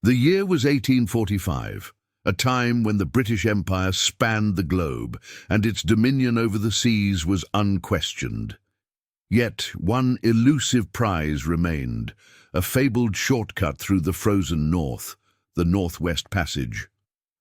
The year was 1845, a time when the British Empire spanned the globe and its dominion over the seas was unquestioned. Yet one elusive prize remained, a fabled shortcut through the frozen north, the Northwest Passage.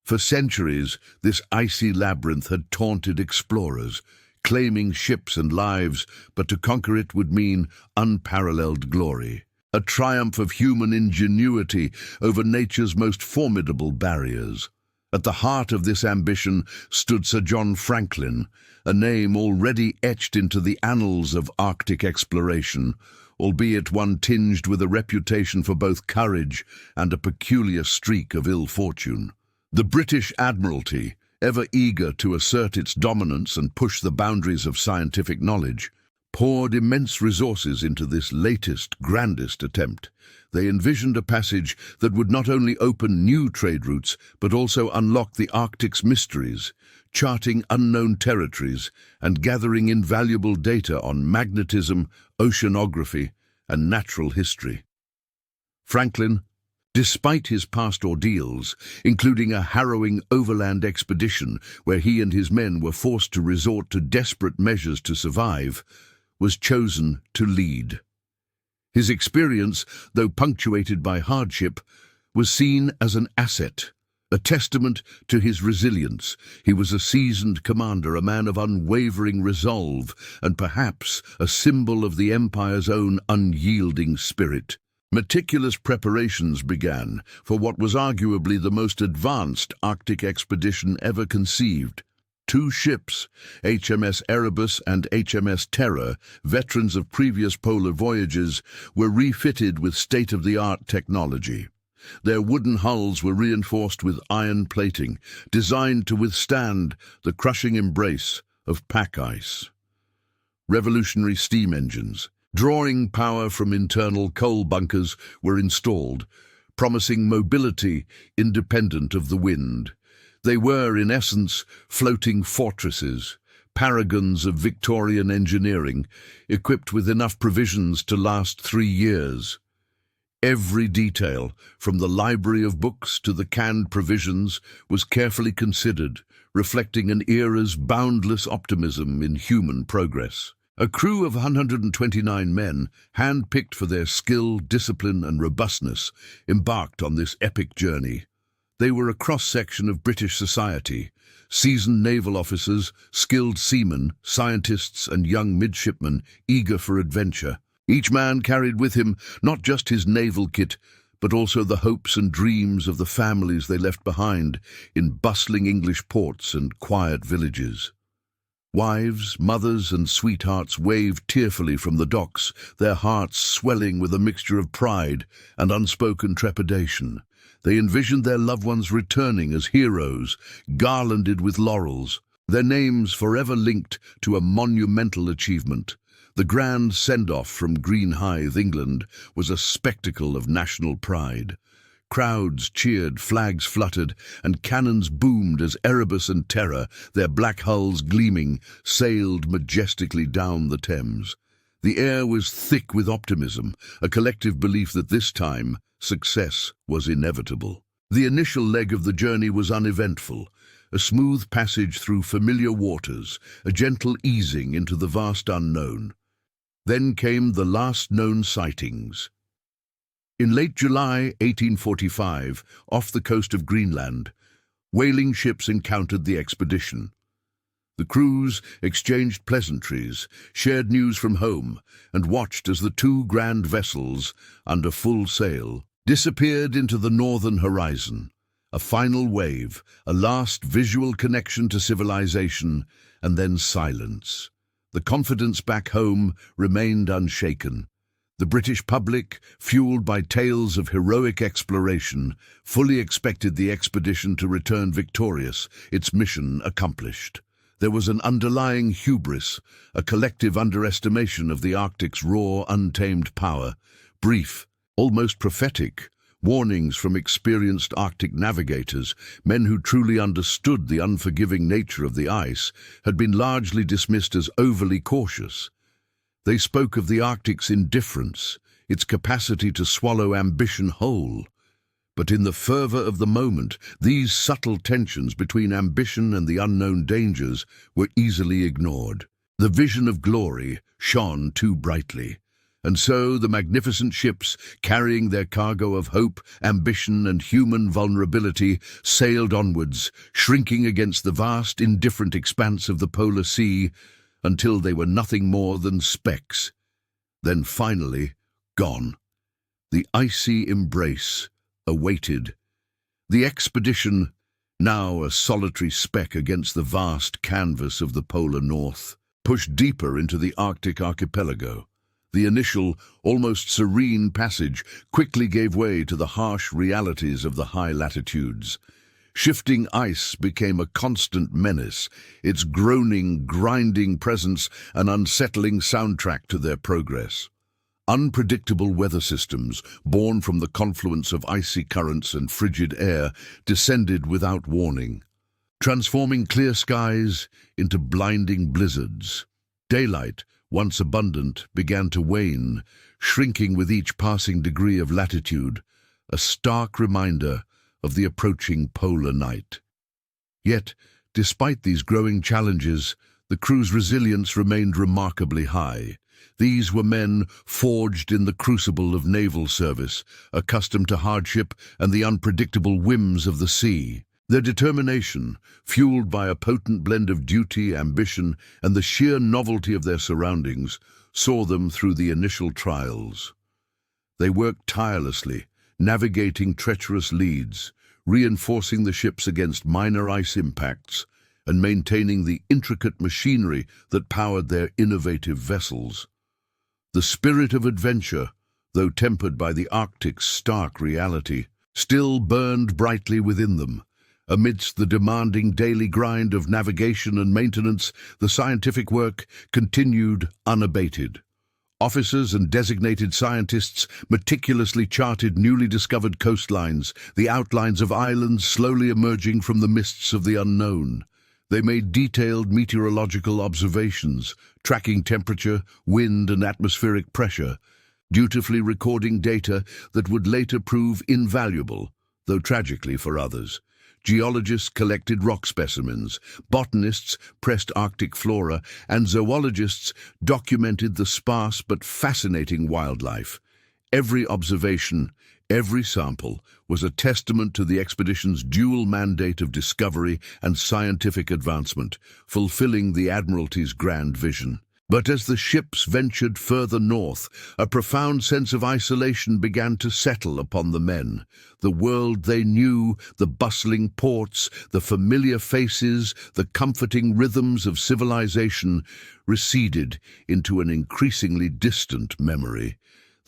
For centuries, this icy labyrinth had taunted explorers, claiming ships and lives, but to conquer it would mean unparalleled glory. A triumph of human ingenuity over nature's most formidable barriers. At the heart of this ambition stood Sir John Franklin, a name already etched into the annals of Arctic exploration, albeit one tinged with a reputation for both courage and a peculiar streak of ill fortune. The British Admiralty, ever eager to assert its dominance and push the boundaries of scientific knowledge, poured immense resources into this latest, grandest attempt. They envisioned a passage that would not only open new trade routes, but also unlock the Arctic's mysteries, charting unknown territories and gathering invaluable data on magnetism, oceanography, and natural history. Franklin, despite his past ordeals, including a harrowing overland expedition where he and his men were forced to resort to desperate measures to survive, was chosen to lead. His experience, though punctuated by hardship, was seen as an asset, a testament to his resilience. He was a seasoned commander, a man of unwavering resolve, and perhaps a symbol of the Empire's own unyielding spirit. Meticulous preparations began for what was arguably the most advanced Arctic expedition ever conceived. 2 ships, HMS Erebus and HMS Terror, veterans of previous polar voyages, were refitted with state-of-the-art technology. Their wooden hulls were reinforced with iron plating, designed to withstand the crushing embrace of pack ice. Revolutionary steam engines, drawing power from internal coal bunkers, were installed, promising mobility independent of the wind. They were, in essence, floating fortresses, paragons of Victorian engineering, equipped with enough provisions to last 3 years. Every detail, from the library of books to the canned provisions, was carefully considered, reflecting an era's boundless optimism in human progress. A crew of 129 men, hand-picked for their skill, discipline, and robustness, embarked on this epic journey. They were a cross-section of British society, seasoned naval officers, skilled seamen, scientists, and young midshipmen eager for adventure. Each man carried with him not just his naval kit, but also the hopes and dreams of the families they left behind in bustling English ports and quiet villages. Wives, mothers, and sweethearts waved tearfully from the docks, their hearts swelling with a mixture of pride and unspoken trepidation. They envisioned their loved ones returning as heroes, garlanded with laurels, their names forever linked to a monumental achievement. The grand send-off from Greenhithe, England, was a spectacle of national pride. Crowds cheered, flags fluttered, and cannons boomed as Erebus and Terror, their black hulls gleaming, sailed majestically down the Thames. The air was thick with optimism, a collective belief that this time success was inevitable. The initial leg of the journey was uneventful, a smooth passage through familiar waters, a gentle easing into the vast unknown. Then came the last known sightings. In late July 1845, off the coast of Greenland, whaling ships encountered the expedition. The crews exchanged pleasantries, shared news from home, and watched as the 2 grand vessels, under full sail, disappeared into the northern horizon. A final wave, a last visual connection to civilization, and then silence. The confidence back home remained unshaken. The British public, fueled by tales of heroic exploration, fully expected the expedition to return victorious, its mission accomplished. There was an underlying hubris, a collective underestimation of the Arctic's raw, untamed power. Brief, almost prophetic, warnings from experienced Arctic navigators, men who truly understood the unforgiving nature of the ice, had been largely dismissed as overly cautious. They spoke of the Arctic's indifference, its capacity to swallow ambition whole. But in the fervor of the moment, these subtle tensions between ambition and the unknown dangers were easily ignored. The vision of glory shone too brightly. And so the magnificent ships, carrying their cargo of hope, ambition, and human vulnerability, sailed onwards, shrinking against the vast, indifferent expanse of the polar sea, until they were nothing more than specks. Then finally, gone. The icy embrace awaited. The expedition, now a solitary speck against the vast canvas of the polar north, pushed deeper into the Arctic archipelago. The initial, almost serene passage quickly gave way to the harsh realities of the high latitudes. Shifting ice became a constant menace, its groaning, grinding presence an unsettling soundtrack to their progress. Unpredictable weather systems, born from the confluence of icy currents and frigid air, descended without warning, transforming clear skies into blinding blizzards. Daylight, once abundant, began to wane, shrinking with each passing degree of latitude, a stark reminder of the approaching polar night. Yet, despite these growing challenges, the crew's resilience remained remarkably high. These were men forged in the crucible of naval service, accustomed to hardship and the unpredictable whims of the sea. Their determination, fueled by a potent blend of duty, ambition, and the sheer novelty of their surroundings, saw them through the initial trials. They worked tirelessly, navigating treacherous leads, reinforcing the ships against minor ice impacts, and maintaining the intricate machinery that powered their innovative vessels. The spirit of adventure, though tempered by the Arctic's stark reality, still burned brightly within them. Amidst the demanding daily grind of navigation and maintenance, the scientific work continued unabated. Officers and designated scientists meticulously charted newly discovered coastlines, the outlines of islands slowly emerging from the mists of the unknown. They made detailed meteorological observations, tracking temperature, wind, and atmospheric pressure, dutifully recording data that would later prove invaluable, though tragically for others. Geologists collected rock specimens, botanists pressed Arctic flora, and zoologists documented the sparse but fascinating wildlife. Every observation, every sample, was a testament to the expedition's dual mandate of discovery and scientific advancement, fulfilling the Admiralty's grand vision. But as the ships ventured further north, a profound sense of isolation began to settle upon the men. The world they knew, the bustling ports, the familiar faces, the comforting rhythms of civilization, receded into an increasingly distant memory.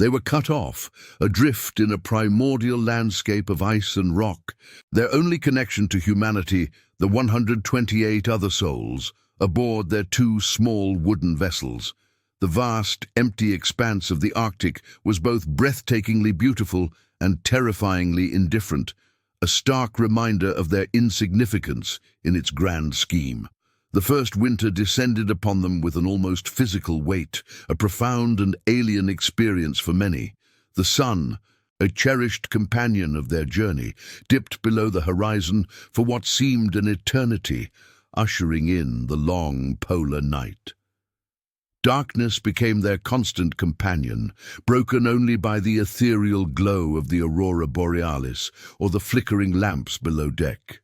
They were cut off, adrift in a primordial landscape of ice and rock. Their only connection to humanity, the 128 other souls, aboard their two small wooden vessels. The vast, empty expanse of the Arctic was both breathtakingly beautiful and terrifyingly indifferent, a stark reminder of their insignificance in its grand scheme. The first winter descended upon them with an almost physical weight, a profound and alien experience for many. The sun, a cherished companion of their journey, dipped below the horizon for what seemed an eternity, ushering in the long polar night. Darkness became their constant companion, broken only by the ethereal glow of the aurora borealis or the flickering lamps below deck.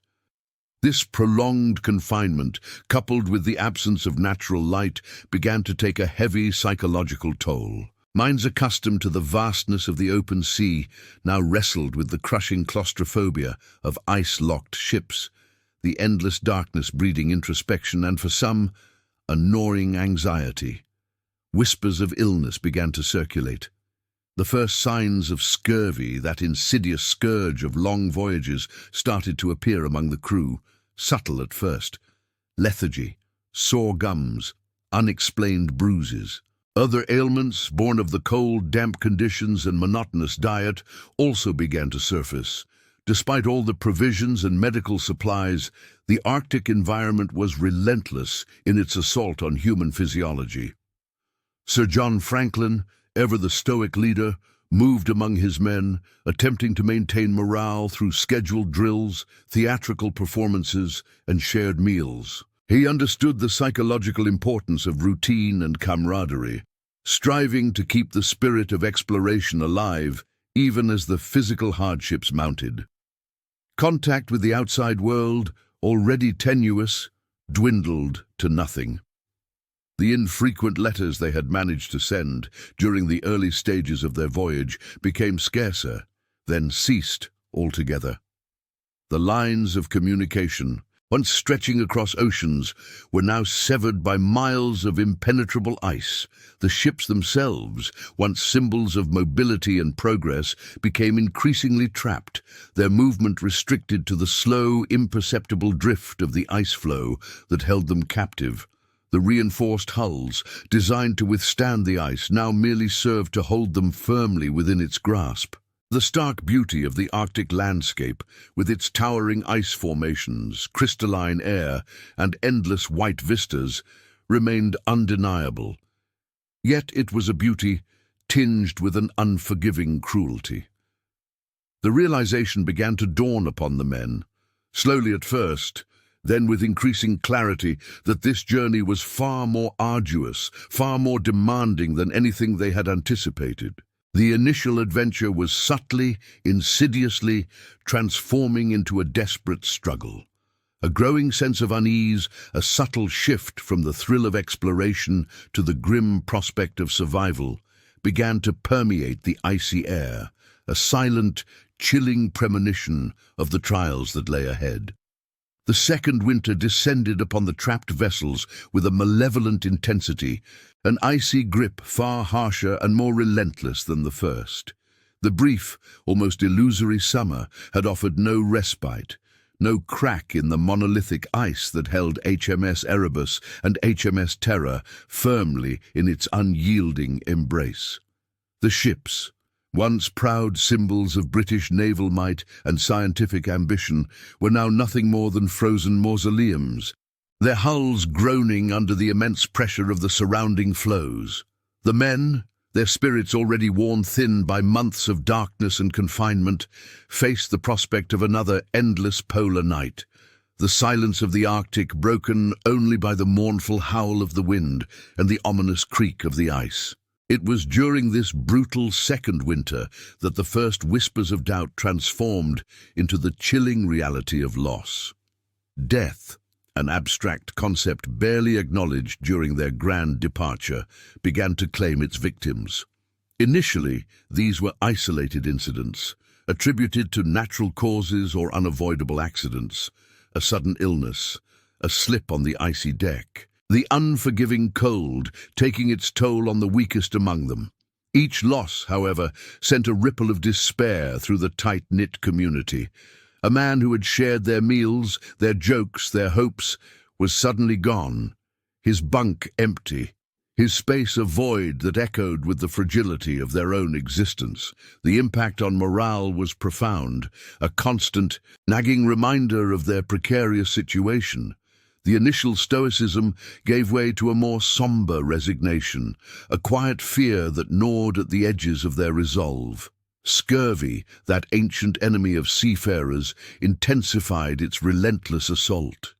This prolonged confinement, coupled with the absence of natural light, began to take a heavy psychological toll. Minds accustomed to the vastness of the open sea now wrestled with the crushing claustrophobia of ice-locked ships, the endless darkness breeding introspection and, for some, a gnawing anxiety. Whispers of illness began to circulate. The first signs of scurvy, that insidious scourge of long voyages, started to appear among the crew, subtle at first. Lethargy, sore gums, unexplained bruises. Other ailments, born of the cold, damp conditions and monotonous diet, also began to surface. Despite all the provisions and medical supplies, the Arctic environment was relentless in its assault on human physiology. Sir John Franklin, ever the stoic leader, moved among his men, attempting to maintain morale through scheduled drills, theatrical performances, and shared meals. He understood the psychological importance of routine and camaraderie, striving to keep the spirit of exploration alive even as the physical hardships mounted. Contact with the outside world, already tenuous, dwindled to nothing. The infrequent letters they had managed to send during the early stages of their voyage became scarcer, then ceased altogether. The lines of communication, once stretching across oceans, were now severed by miles of impenetrable ice. The ships themselves, once symbols of mobility and progress, became increasingly trapped, their movement restricted to the slow, imperceptible drift of the ice flow that held them captive. The reinforced hulls, designed to withstand the ice, now merely served to hold them firmly within its grasp. The stark beauty of the Arctic landscape, with its towering ice formations, crystalline air, and endless white vistas, remained undeniable. Yet it was a beauty tinged with an unforgiving cruelty. The realization began to dawn upon the men, slowly at first, then with increasing clarity, that this journey was far more arduous, far more demanding than anything they had anticipated. The initial adventure was subtly, insidiously transforming into a desperate struggle. A growing sense of unease, a subtle shift from the thrill of exploration to the grim prospect of survival, began to permeate the icy air, a silent, chilling premonition of the trials that lay ahead. The second winter descended upon the trapped vessels with a malevolent intensity, an icy grip far harsher and more relentless than the first. The brief, almost illusory summer had offered no respite, no crack in the monolithic ice that held HMS Erebus and HMS Terror firmly in its unyielding embrace. The ships, once proud symbols of British naval might and scientific ambition, were now nothing more than frozen mausoleums, their hulls groaning under the immense pressure of the surrounding floes. The men, their spirits already worn thin by months of darkness and confinement, faced the prospect of another endless polar night, the silence of the Arctic broken only by the mournful howl of the wind and the ominous creak of the ice. It was during this brutal second winter that the first whispers of doubt transformed into the chilling reality of loss. Death, an abstract concept barely acknowledged during their grand departure, began to claim its victims. Initially, these were isolated incidents, attributed to natural causes or unavoidable accidents, a sudden illness, a slip on the icy deck, the unforgiving cold taking its toll on the weakest among them. Each loss, however, sent a ripple of despair through the tight-knit community. A man who had shared their meals, their jokes, their hopes, was suddenly gone, his bunk empty, his space a void that echoed with the fragility of their own existence. The impact on morale was profound, a constant, nagging reminder of their precarious situation. The initial stoicism gave way to a more somber resignation, a quiet fear that gnawed at the edges of their resolve. Scurvy, that ancient enemy of seafarers, intensified its relentless assault.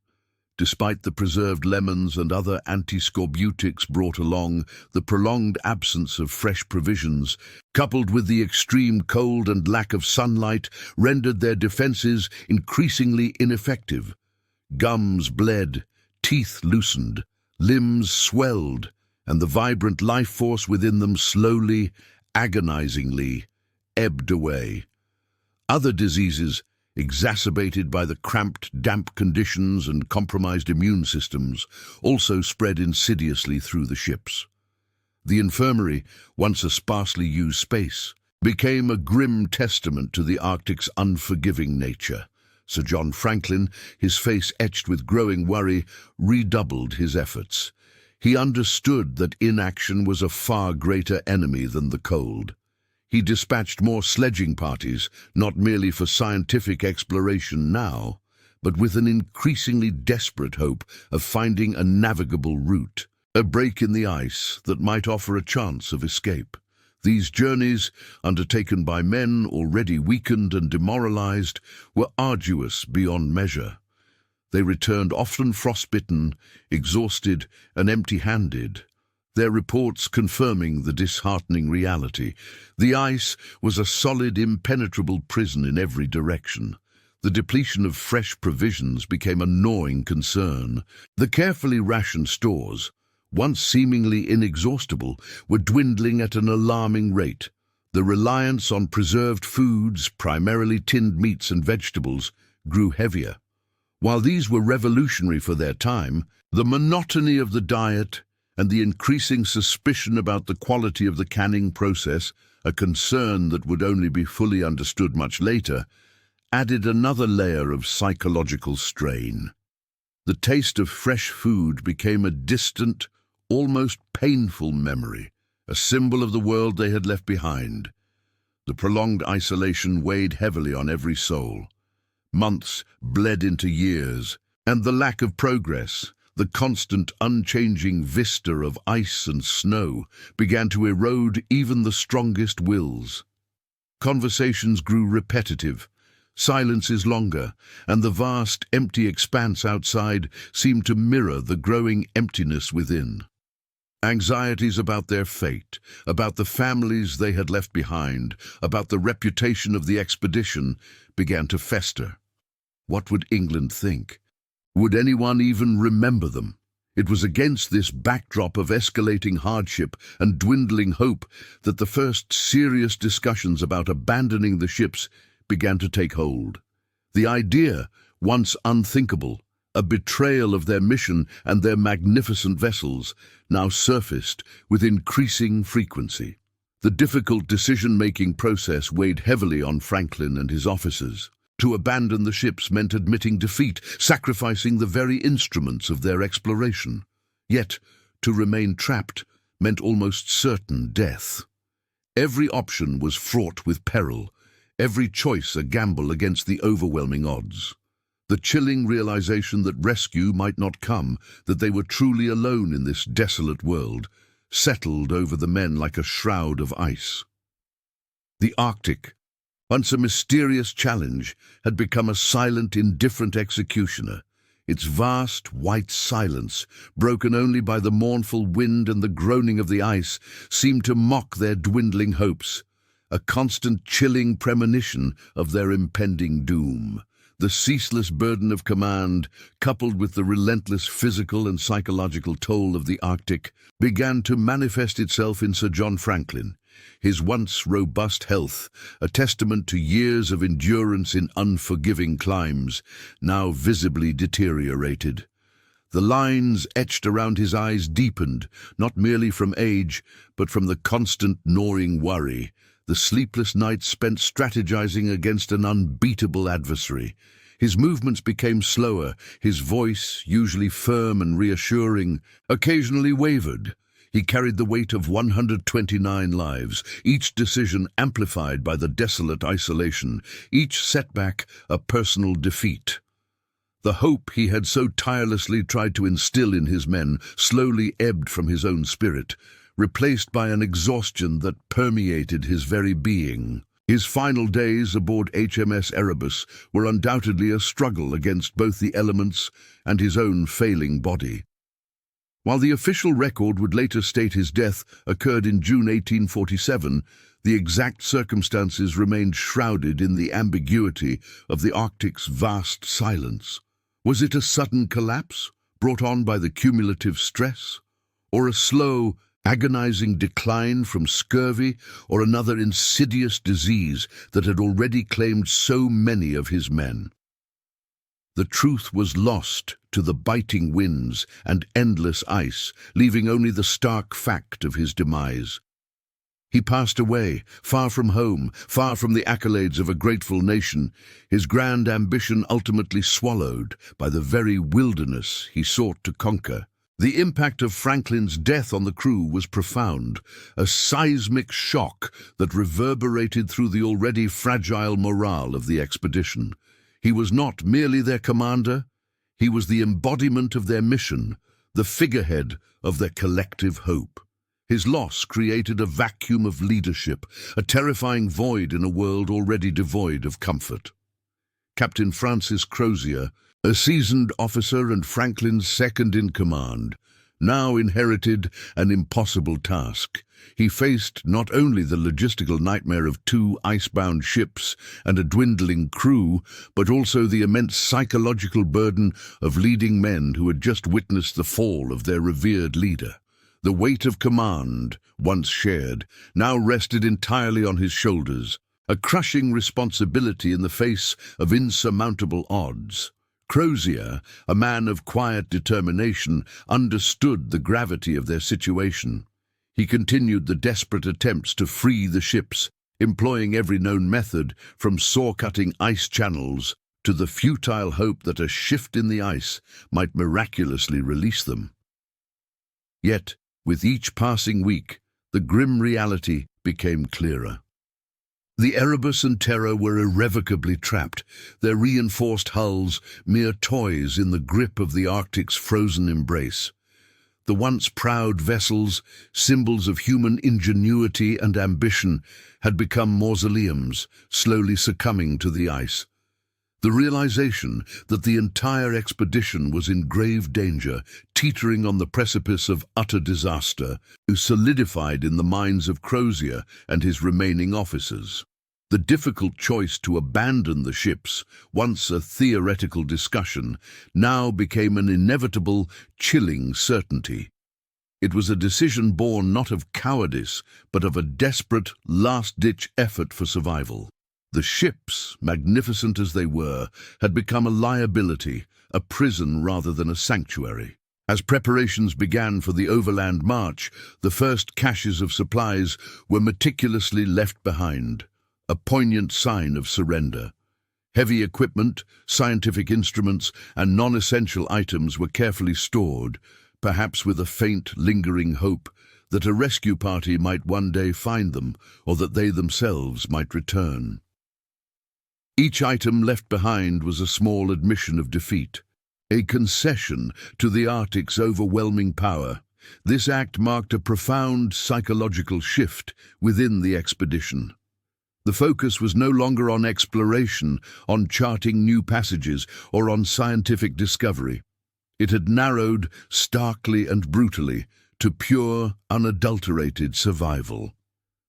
Despite the preserved lemons and other antiscorbutics brought along, the prolonged absence of fresh provisions, coupled with the extreme cold and lack of sunlight, rendered their defenses increasingly ineffective. Gums bled, teeth loosened, limbs swelled, and the vibrant life force within them slowly, agonizingly, ebbed away. Other diseases, exacerbated by the cramped, damp conditions and compromised immune systems, also spread insidiously through the ships. The infirmary, once a sparsely used space, became a grim testament to the Arctic's unforgiving nature. Sir John Franklin, his face etched with growing worry, redoubled his efforts. He understood that inaction was a far greater enemy than the cold. He dispatched more sledging parties, not merely for scientific exploration now, but with an increasingly desperate hope of finding a navigable route, a break in the ice that might offer a chance of escape. These journeys, undertaken by men already weakened and demoralized, were arduous beyond measure. They returned often frostbitten, exhausted, and empty-handed, their reports confirming the disheartening reality. The ice was a solid, impenetrable prison in every direction. The depletion of fresh provisions became a gnawing concern. The carefully rationed stores, once seemingly inexhaustible, were dwindling at an alarming rate. The reliance on preserved foods, primarily tinned meats and vegetables, grew heavier. While these were revolutionary for their time, the monotony of the diet and the increasing suspicion about the quality of the canning process, a concern that would only be fully understood much later, added another layer of psychological strain. The taste of fresh food became a distant, almost painful memory, a symbol of the world they had left behind. The prolonged isolation weighed heavily on every soul. Months bled into years, and the lack of progress, the constant, unchanging vista of ice and snow, began to erode even the strongest wills. Conversations grew repetitive, silences longer, and the vast, empty expanse outside seemed to mirror the growing emptiness within. Anxieties about their fate, about the families they had left behind, about the reputation of the expedition, began to fester. What would England think? Would anyone even remember them? It was against this backdrop of escalating hardship and dwindling hope that the first serious discussions about abandoning the ships began to take hold. The idea, once unthinkable, a betrayal of their mission and their magnificent vessels, now surfaced with increasing frequency. The difficult decision-making process weighed heavily on Franklin and his officers. To abandon the ships meant admitting defeat, sacrificing the very instruments of their exploration. Yet, to remain trapped meant almost certain death. Every option was fraught with peril, every choice a gamble against the overwhelming odds. The chilling realization that rescue might not come, that they were truly alone in this desolate world, settled over the men like a shroud of ice. The Arctic, once a mysterious challenge, had become a silent, indifferent executioner. Its vast, white silence, broken only by the mournful wind and the groaning of the ice, seemed to mock their dwindling hopes, a constant chilling premonition of their impending doom. The ceaseless burden of command, coupled with the relentless physical and psychological toll of the Arctic, began to manifest itself in Sir John Franklin. His once robust health, a testament to years of endurance in unforgiving climes, now visibly deteriorated. The lines etched around his eyes deepened, not merely from age, but from the constant gnawing worry, the sleepless nights spent strategizing against an unbeatable adversary. His movements became slower, his voice, usually firm and reassuring, occasionally wavered. He carried the weight of 129 lives, each decision amplified by the desolate isolation, each setback a personal defeat. The hope he had so tirelessly tried to instill in his men slowly ebbed from his own spirit, replaced by an exhaustion that permeated his very being. His final days aboard HMS Erebus were undoubtedly a struggle against both the elements and his own failing body. While the official record would later state his death occurred in June 1847, the exact circumstances remained shrouded in the ambiguity of the Arctic's vast silence. Was it a sudden collapse, brought on by the cumulative stress? Or a slow, agonizing decline from scurvy, or another insidious disease that had already claimed so many of his men? The truth was lost to the biting winds and endless ice, leaving only the stark fact of his demise. He passed away, far from home, far from the accolades of a grateful nation, his grand ambition ultimately swallowed by the very wilderness he sought to conquer. The impact of Franklin's death on the crew was profound, a seismic shock that reverberated through the already fragile morale of the expedition. He was not merely their commander, he was the embodiment of their mission, the figurehead of their collective hope. His loss created a vacuum of leadership, a terrifying void in a world already devoid of comfort. Captain Francis Crozier, a seasoned officer and Franklin's second-in-command, now inherited an impossible task. He faced not only the logistical nightmare of 2 icebound ships and a dwindling crew, but also the immense psychological burden of leading men who had just witnessed the fall of their revered leader. The weight of command, once shared, now rested entirely on his shoulders, a crushing responsibility in the face of insurmountable odds. Crozier, a man of quiet determination, understood the gravity of their situation. He continued the desperate attempts to free the ships, employing every known method, from saw-cutting ice channels to the futile hope that a shift in the ice might miraculously release them. Yet, with each passing week, the grim reality became clearer. The Erebus and Terror were irrevocably trapped, their reinforced hulls mere toys in the grip of the Arctic's frozen embrace. The once proud vessels, symbols of human ingenuity and ambition, had become mausoleums, slowly succumbing to the ice. The realization that the entire expedition was in grave danger, teetering on the precipice of utter disaster, solidified in the minds of Crozier and his remaining officers. The difficult choice to abandon the ships, once a theoretical discussion, now became an inevitable, chilling certainty. It was a decision born not of cowardice, but of a desperate, last-ditch effort for survival. The ships, magnificent as they were, had become a liability, a prison rather than a sanctuary. As preparations began for the overland march, the first caches of supplies were meticulously left behind, a poignant sign of surrender. Heavy equipment, scientific instruments, and non-essential items were carefully stored, perhaps with a faint, lingering hope that a rescue party might one day find them, or that they themselves might return. Each item left behind was a small admission of defeat, a concession to the Arctic's overwhelming power. This act marked a profound psychological shift within the expedition. The focus was no longer on exploration, on charting new passages, or on scientific discovery. It had narrowed, starkly and brutally, to pure, unadulterated survival.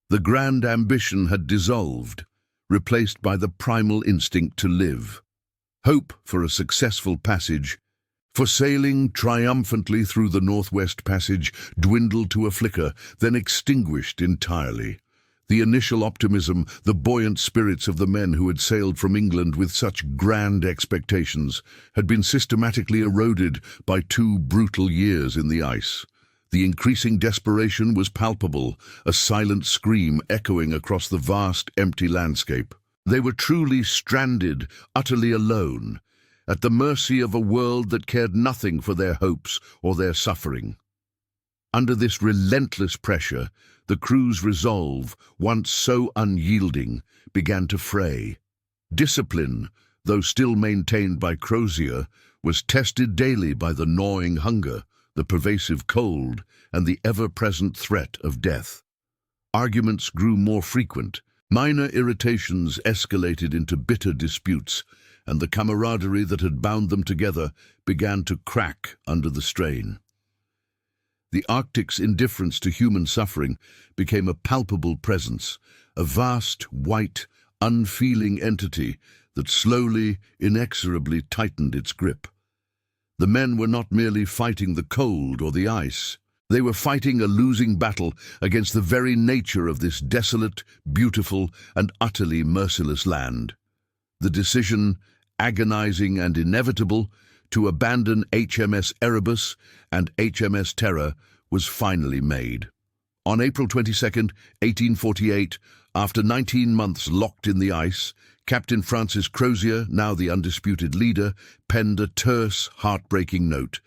The grand ambition had dissolved, replaced by the primal instinct to live. Hope for a successful passage, for sailing triumphantly through the Northwest Passage, dwindled to a flicker, then extinguished entirely. The initial optimism, the buoyant spirits of the men who had sailed from England with such grand expectations, had been systematically eroded by 2 brutal years in the ice. The increasing desperation was palpable, a silent scream echoing across the vast, empty landscape. They were truly stranded, utterly alone, at the mercy of a world that cared nothing for their hopes or their suffering. Under this relentless pressure, the crew's resolve, once so unyielding, began to fray. Discipline, though still maintained by Crozier, was tested daily by the gnawing hunger, the pervasive cold, and the ever-present threat of death. Arguments grew more frequent, minor irritations escalated into bitter disputes, and the camaraderie that had bound them together began to crack under the strain. The Arctic's indifference to human suffering became a palpable presence, a vast, white, unfeeling entity that slowly, inexorably tightened its grip. The men were not merely fighting the cold or the ice. They were fighting a losing battle against the very nature of this desolate, beautiful, and utterly merciless land. The decision, agonizing and inevitable, to abandon HMS Erebus and HMS Terror was finally made. On April 22, 1848, after 19 months locked in the ice, Captain Francis Crozier, now the undisputed leader, penned a terse, heartbreaking note.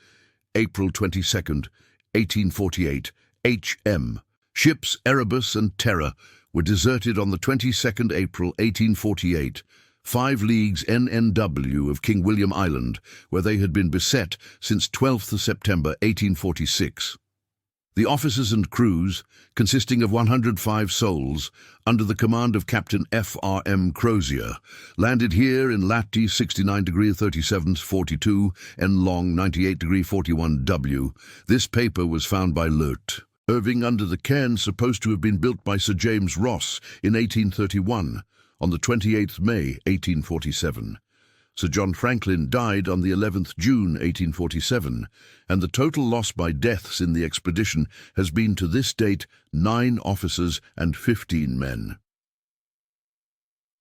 April 22, 1848, H.M. Ships Erebus and Terror were deserted on the 22nd April 1848, 5 leagues NNW of King William Island, where they had been beset since 12th September 1846. The officers and crews, consisting of 105 souls, under the command of Captain F.R.M. Crozier, landed here in lat. 69° 37' 42 and long 98° 41 W. This paper was found by Leut. Irving under the cairn supposed to have been built by Sir James Ross in 1831, on the 28th May 1847. Sir John Franklin died on the 11th June 1847, and the total loss by deaths in the expedition has been to this date 9 officers and 15 men.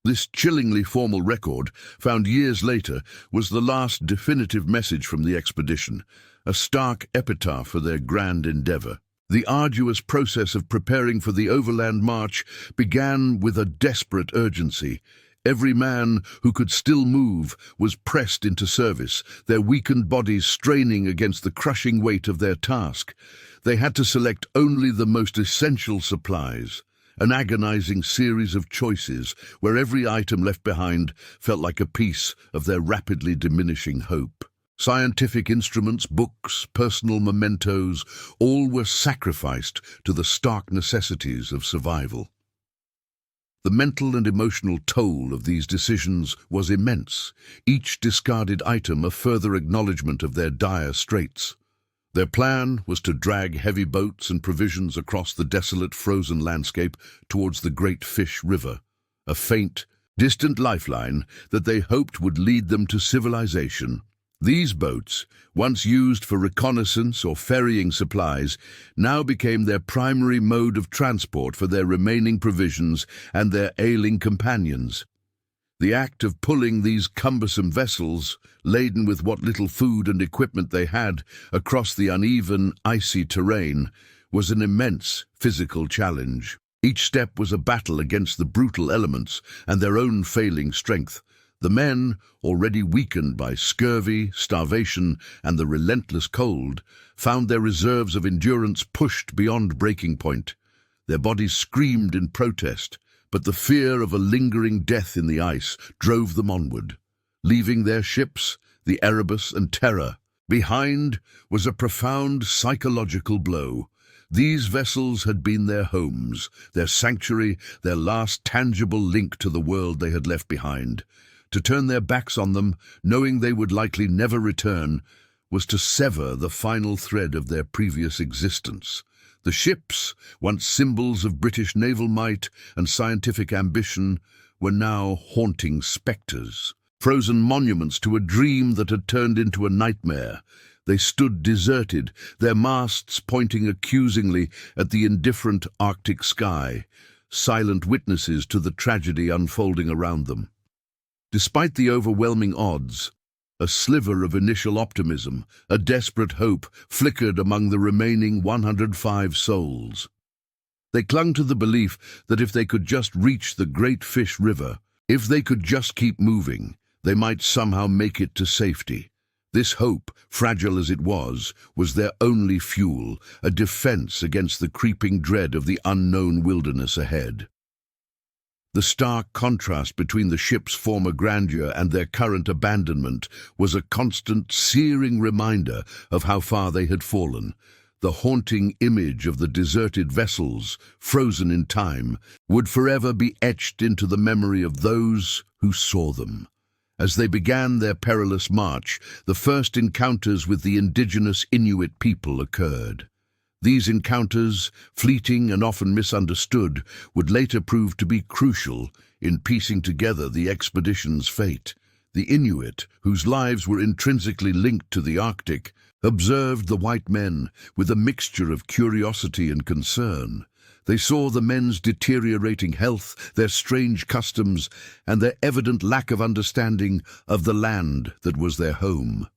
This chillingly formal record, found years later, was the last definitive message from the expedition, a stark epitaph for their grand endeavour. The arduous process of preparing for the overland march began with a desperate urgency. Every man who could still move was pressed into service, their weakened bodies straining against the crushing weight of their task. They had to select only the most essential supplies, an agonizing series of choices where every item left behind felt like a piece of their rapidly diminishing hope. Scientific instruments, books, personal mementos, all were sacrificed to the stark necessities of survival. The mental and emotional toll of these decisions was immense, each discarded item a further acknowledgement of their dire straits. Their plan was to drag heavy boats and provisions across the desolate frozen landscape towards the Great Fish River, a faint, distant lifeline that they hoped would lead them to civilization. These boats, once used for reconnaissance or ferrying supplies, now became their primary mode of transport for their remaining provisions and their ailing companions. The act of pulling these cumbersome vessels, laden with what little food and equipment they had, across the uneven, icy terrain, was an immense physical challenge. Each step was a battle against the brutal elements and their own failing strength. The men, already weakened by scurvy, starvation, and the relentless cold, found their reserves of endurance pushed beyond breaking point. Their bodies screamed in protest, but the fear of a lingering death in the ice drove them onward. Leaving their ships, the Erebus and Terror, behind was a profound psychological blow. These vessels had been their homes, their sanctuary, their last tangible link to the world they had left behind. To turn their backs on them, knowing they would likely never return, was to sever the final thread of their previous existence. The ships, once symbols of British naval might and scientific ambition, were now haunting spectres, frozen monuments to a dream that had turned into a nightmare. They stood deserted, their masts pointing accusingly at the indifferent Arctic sky, silent witnesses to the tragedy unfolding around them. Despite the overwhelming odds, a sliver of initial optimism, a desperate hope, flickered among the remaining 105 souls. They clung to the belief that if they could just reach the Great Fish River, if they could just keep moving, they might somehow make it to safety. This hope, fragile as it was their only fuel, a defense against the creeping dread of the unknown wilderness ahead. The stark contrast between the ship's former grandeur and their current abandonment was a constant, searing reminder of how far they had fallen. The haunting image of the deserted vessels, frozen in time, would forever be etched into the memory of those who saw them. As they began their perilous march, the first encounters with the indigenous Inuit people occurred. These encounters, fleeting and often misunderstood, would later prove to be crucial in piecing together the expedition's fate. The Inuit, whose lives were intrinsically linked to the Arctic, observed the white men with a mixture of curiosity and concern. They saw the men's deteriorating health, their strange customs, and their evident lack of understanding of the land that was their home.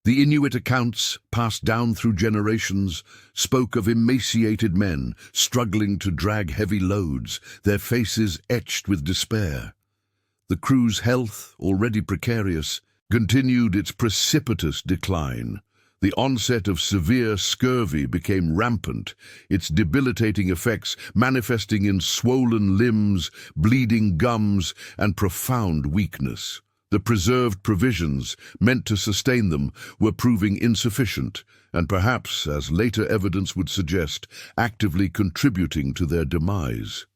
The Inuit accounts, passed down through generations, spoke of emaciated men struggling to drag heavy loads, their faces etched with despair. The crew's health, already precarious, continued its precipitous decline. The onset of severe scurvy became rampant, its debilitating effects manifesting in swollen limbs, bleeding gums, and profound weakness. The preserved provisions meant to sustain them were proving insufficient, and perhaps, as later evidence would suggest, actively contributing to their demise.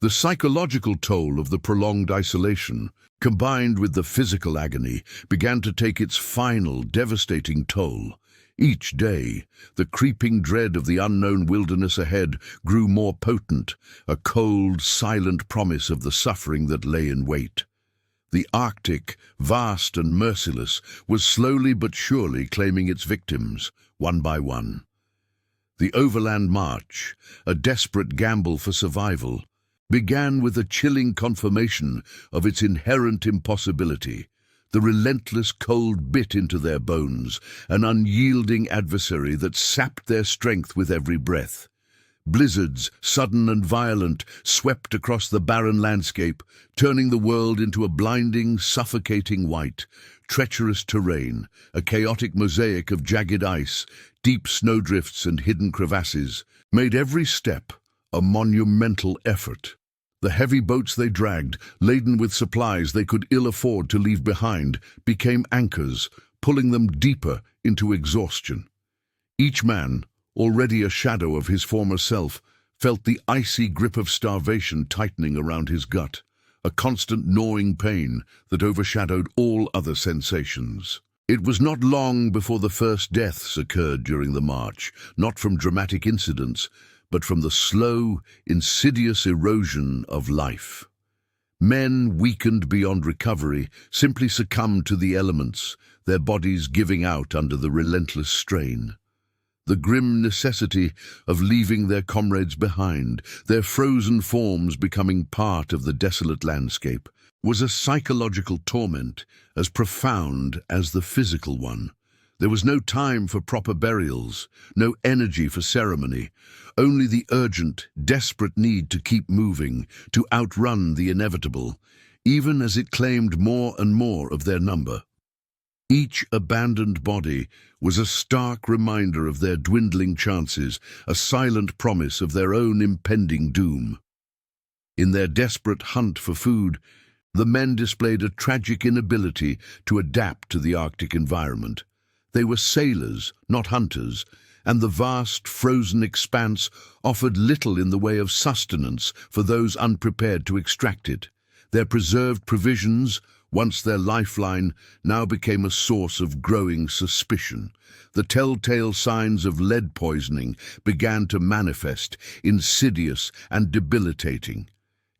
The psychological toll of the prolonged isolation, combined with the physical agony, began to take its final, devastating toll. Each day, the creeping dread of the unknown wilderness ahead grew more potent, a cold, silent promise of the suffering that lay in wait. The Arctic, vast and merciless, was slowly but surely claiming its victims, one by one. The overland march, a desperate gamble for survival, began with a chilling confirmation of its inherent impossibility. The relentless cold bit into their bones, an unyielding adversary that sapped their strength with every breath. Blizzards, sudden and violent, swept across the barren landscape, turning the world into a blinding, suffocating white. Treacherous terrain, a chaotic mosaic of jagged ice, deep snowdrifts and hidden crevasses, made every step a monumental effort. The heavy boats they dragged, laden with supplies they could ill afford to leave behind, became anchors, pulling them deeper into exhaustion. Each man, already a shadow of his former self, felt the icy grip of starvation tightening around his gut, a constant gnawing pain that overshadowed all other sensations. It was not long before the first deaths occurred during the march, not from dramatic incidents, but from the slow, insidious erosion of life. Men weakened beyond recovery simply succumbed to the elements, their bodies giving out under the relentless strain. The grim necessity of leaving their comrades behind, their frozen forms becoming part of the desolate landscape, was a psychological torment as profound as the physical one. There was no time for proper burials, no energy for ceremony, only the urgent, desperate need to keep moving, to outrun the inevitable, even as it claimed more and more of their number. Each abandoned body was a stark reminder of their dwindling chances, a silent promise of their own impending doom. In their desperate hunt for food, the men displayed a tragic inability to adapt to the Arctic environment. They were sailors, not hunters, and the vast, frozen expanse offered little in the way of sustenance for those unprepared to extract it. Their preserved provisions, once their lifeline, now became a source of growing suspicion. The telltale signs of lead poisoning began to manifest, insidious and debilitating.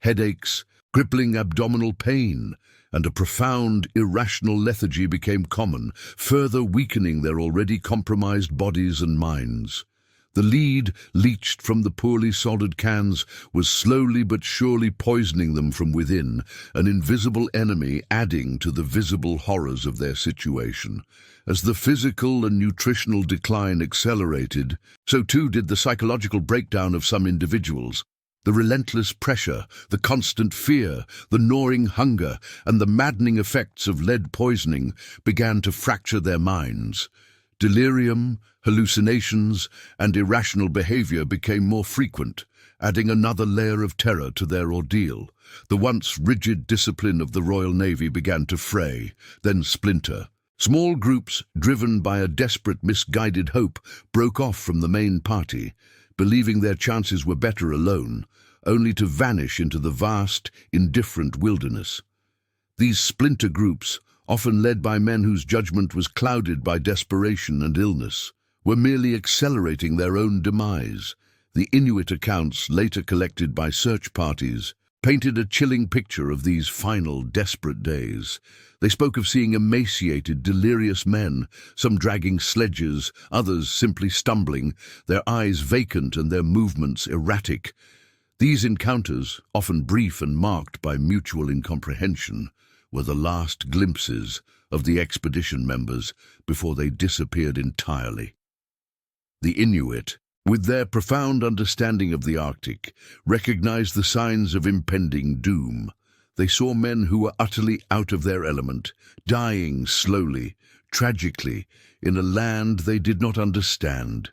Headaches, crippling abdominal pain, and a profound, irrational lethargy became common, further weakening their already compromised bodies and minds. The lead, leached from the poorly soldered cans, was slowly but surely poisoning them from within, an invisible enemy adding to the visible horrors of their situation. As the physical and nutritional decline accelerated, so too did the psychological breakdown of some individuals. The relentless pressure, the constant fear, the gnawing hunger, and the maddening effects of lead poisoning began to fracture their minds. Delirium, hallucinations, and irrational behavior became more frequent, adding another layer of terror to their ordeal. The once rigid discipline of the Royal Navy began to fray, then splinter. Small groups, driven by a desperate, misguided hope, broke off from the main party, believing their chances were better alone, only to vanish into the vast, indifferent wilderness. These splinter groups, often led by men whose judgment was clouded by desperation and illness, were merely accelerating their own demise. The Inuit accounts, later collected by search parties, painted a chilling picture of these final, desperate days. They spoke of seeing emaciated, delirious men, some dragging sledges, others simply stumbling, their eyes vacant and their movements erratic. These encounters, often brief and marked by mutual incomprehension, were the last glimpses of the expedition members before they disappeared entirely. The Inuit, with their profound understanding of the Arctic, recognized the signs of impending doom. They saw men who were utterly out of their element, dying slowly, tragically, in a land they did not understand.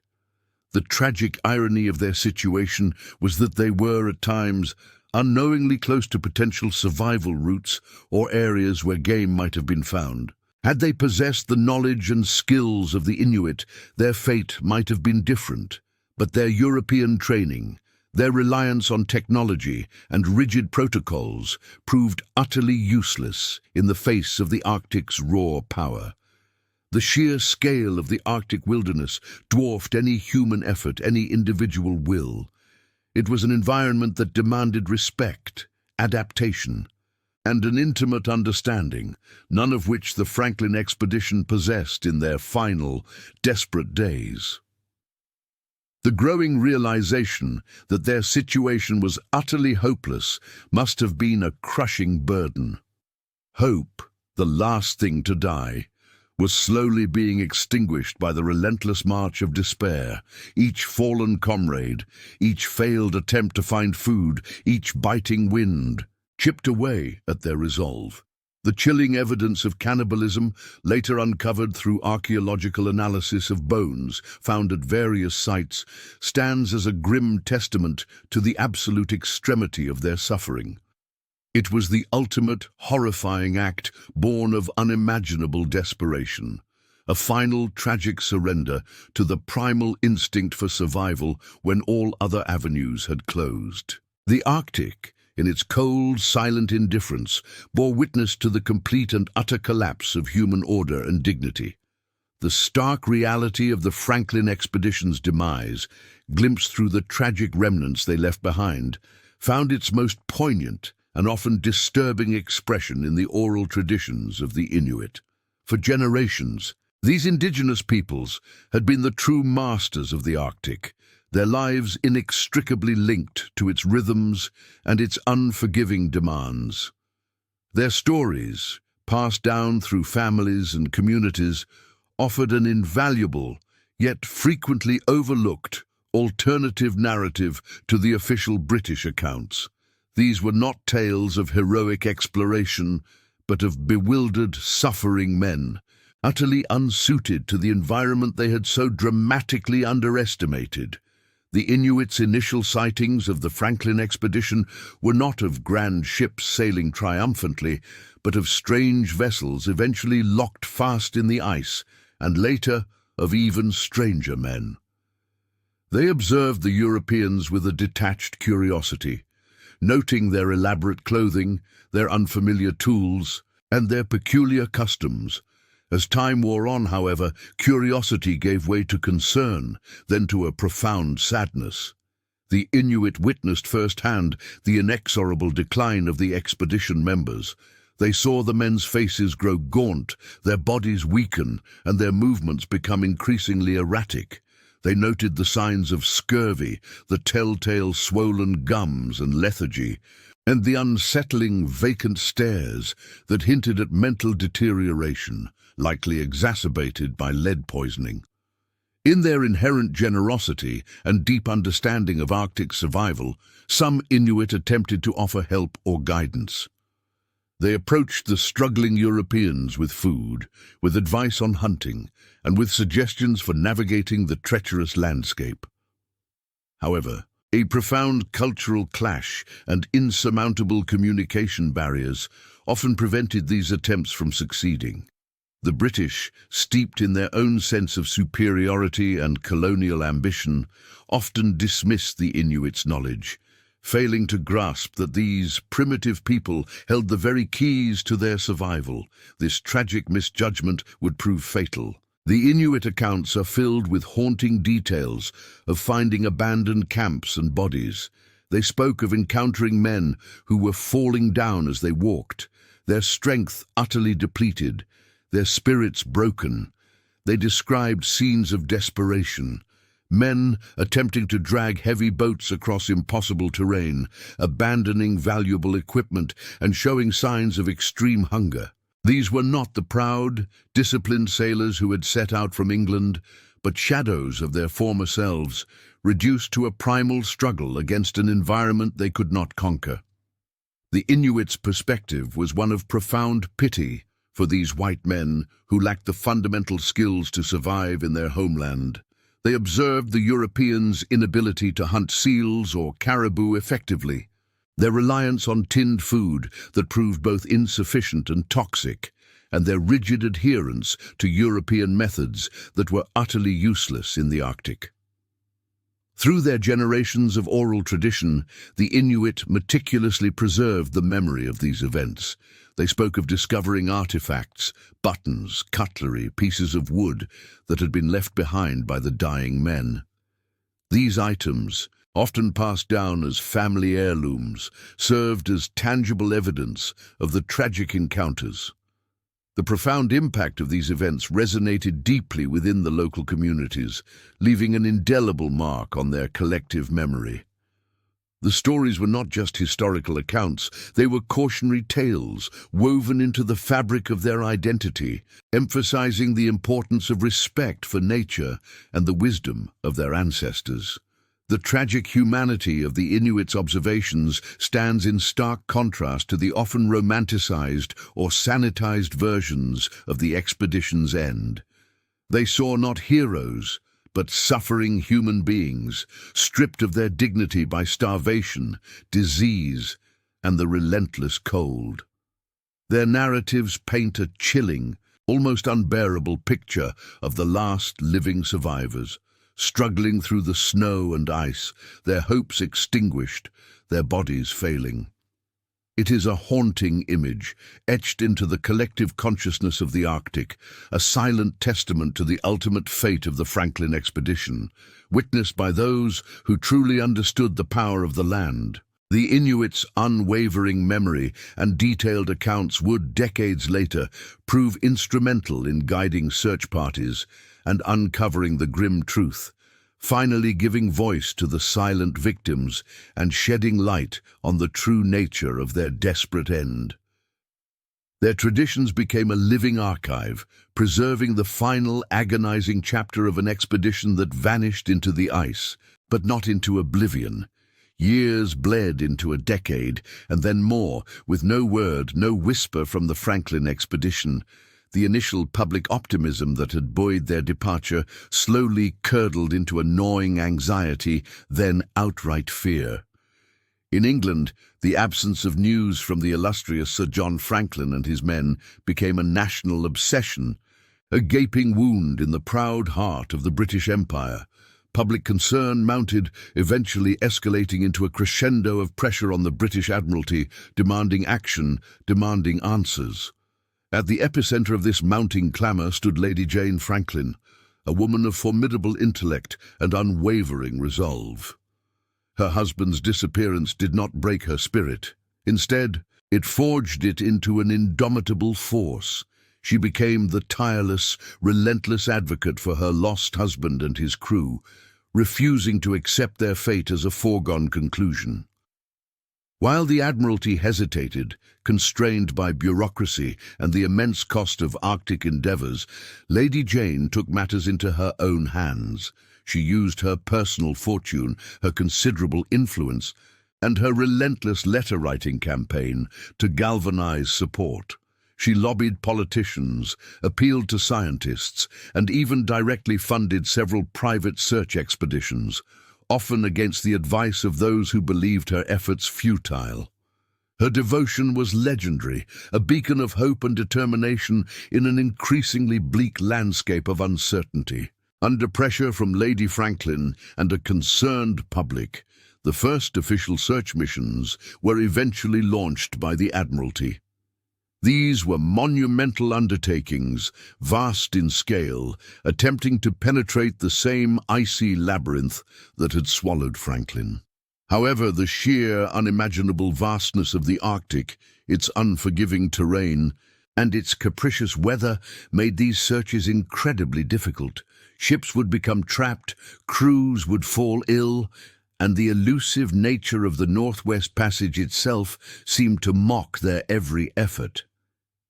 The tragic irony of their situation was that they were, at times, unknowingly close to potential survival routes or areas where game might have been found. Had they possessed the knowledge and skills of the Inuit, their fate might have been different. But their European training, their reliance on technology and rigid protocols proved utterly useless in the face of the Arctic's raw power. The sheer scale of the Arctic wilderness dwarfed any human effort, any individual will. It was an environment that demanded respect, adaptation, and an intimate understanding, none of which the Franklin expedition possessed in their final, desperate days. The growing realization that their situation was utterly hopeless must have been a crushing burden. Hope, the last thing to die, was slowly being extinguished by the relentless march of despair. Each fallen comrade, each failed attempt to find food, each biting wind, chipped away at their resolve. The chilling evidence of cannibalism, later uncovered through archaeological analysis of bones found at various sites, stands as a grim testament to the absolute extremity of their suffering. It was the ultimate, horrifying act born of unimaginable desperation, a final tragic surrender to the primal instinct for survival when all other avenues had closed. The Arctic, in its cold, silent indifference, bore witness to the complete and utter collapse of human order and dignity. The stark reality of the Franklin expedition's demise, glimpsed through the tragic remnants they left behind, found its most poignant and often disturbing expression in the oral traditions of the Inuit. For generations, these indigenous peoples had been the true masters of the Arctic, their lives inextricably linked to its rhythms and its unforgiving demands. Their stories, passed down through families and communities, offered an invaluable, yet frequently overlooked, alternative narrative to the official British accounts. These were not tales of heroic exploration, but of bewildered, suffering men, utterly unsuited to the environment they had so dramatically underestimated. The Inuits' initial sightings of the Franklin expedition were not of grand ships sailing triumphantly, but of strange vessels eventually locked fast in the ice, and later of even stranger men. They observed the Europeans with a detached curiosity, noting their elaborate clothing, their unfamiliar tools, and their peculiar customs. As time wore on, however, curiosity gave way to concern, then to a profound sadness. The Inuit witnessed firsthand the inexorable decline of the expedition members. They saw the men's faces grow gaunt, their bodies weaken, and their movements become increasingly erratic. They noted the signs of scurvy, the telltale swollen gums and lethargy, and the unsettling vacant stares that hinted at mental deterioration, likely exacerbated by lead poisoning. In their inherent generosity and deep understanding of Arctic survival, some Inuit attempted to offer help or guidance. They approached the struggling Europeans with food, with advice on hunting, and with suggestions for navigating the treacherous landscape. However, a profound cultural clash and insurmountable communication barriers often prevented these attempts from succeeding. The British, steeped in their own sense of superiority and colonial ambition, often dismissed the Inuits' knowledge, failing to grasp that these primitive people held the very keys to their survival. This tragic misjudgment would prove fatal. The Inuit accounts are filled with haunting details of finding abandoned camps and bodies. They spoke of encountering men who were falling down as they walked, their strength utterly depleted, their spirits broken. They described scenes of desperation, men attempting to drag heavy boats across impossible terrain, abandoning valuable equipment and showing signs of extreme hunger. These were not the proud, disciplined sailors who had set out from England, but shadows of their former selves, reduced to a primal struggle against an environment they could not conquer. The Inuits' perspective was one of profound pity for these white men who lacked the fundamental skills to survive in their homeland. They observed the Europeans' inability to hunt seals or caribou effectively, Their reliance on tinned food that proved both insufficient and toxic, and their rigid adherence to European methods that were utterly useless in the Arctic. Through their generations of oral tradition, the Inuit meticulously preserved the memory of these events. They spoke of discovering artifacts, buttons, cutlery, pieces of wood that had been left behind by the dying men. These items, often passed down as family heirlooms, served as tangible evidence of the tragic encounters. The profound impact of these events resonated deeply within the local communities, leaving an indelible mark on their collective memory. The stories were not just historical accounts, they were cautionary tales woven into the fabric of their identity, emphasizing the importance of respect for nature and the wisdom of their ancestors. The tragic humanity of the Inuits' observations stands in stark contrast to the often romanticized or sanitized versions of the expedition's end. They saw not heroes, but suffering human beings, stripped of their dignity by starvation, disease, and the relentless cold. Their narratives paint a chilling, almost unbearable picture of the last living survivors, struggling through the snow and ice, their hopes extinguished, their bodies failing. It is a haunting image, etched into the collective consciousness of the Arctic, a silent testament to the ultimate fate of the Franklin expedition, witnessed by those who truly understood the power of the land. The Inuits' unwavering memory and detailed accounts would, decades later, prove instrumental in guiding search parties and uncovering the grim truth, finally giving voice to the silent victims and shedding light on the true nature of their desperate end. Their traditions became a living archive, preserving the final agonizing chapter of an expedition that vanished into the ice, but not into oblivion. Years bled into a decade, and then more, with no word, no whisper from the Franklin expedition. The initial public optimism that had buoyed their departure slowly curdled into a gnawing anxiety, then outright fear. In England, the absence of news from the illustrious Sir John Franklin and his men became a national obsession, a gaping wound in the proud heart of the British Empire. Public concern mounted, eventually escalating into a crescendo of pressure on the British Admiralty, demanding action, demanding answers. At the epicenter of this mounting clamour stood Lady Jane Franklin, a woman of formidable intellect and unwavering resolve. Her husband's disappearance did not break her spirit. Instead, it forged it into an indomitable force. She became the tireless, relentless advocate for her lost husband and his crew, refusing to accept their fate as a foregone conclusion. While the Admiralty hesitated, constrained by bureaucracy and the immense cost of Arctic endeavours, Lady Jane took matters into her own hands. She used her personal fortune, her considerable influence, and her relentless letter-writing campaign to galvanize support. She lobbied politicians, appealed to scientists, and even directly funded several private search expeditions, often against the advice of those who believed her efforts futile. Her devotion was legendary, a beacon of hope and determination in an increasingly bleak landscape of uncertainty. Under pressure from Lady Franklin and a concerned public, the first official search missions were eventually launched by the Admiralty. These were monumental undertakings, vast in scale, attempting to penetrate the same icy labyrinth that had swallowed Franklin. However, the sheer, unimaginable vastness of the Arctic, its unforgiving terrain, and its capricious weather made these searches incredibly difficult. Ships would become trapped, crews would fall ill, and the elusive nature of the Northwest Passage itself seemed to mock their every effort.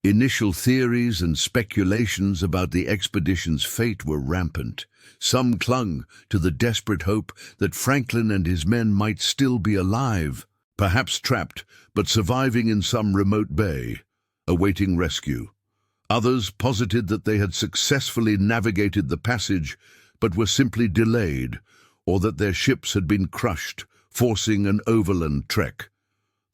Initial theories and speculations about the expedition's fate were rampant. Some clung to the desperate hope that Franklin and his men might still be alive, perhaps trapped, but surviving in some remote bay, awaiting rescue. Others posited that they had successfully navigated the passage, but were simply delayed, or that their ships had been crushed, forcing an overland trek.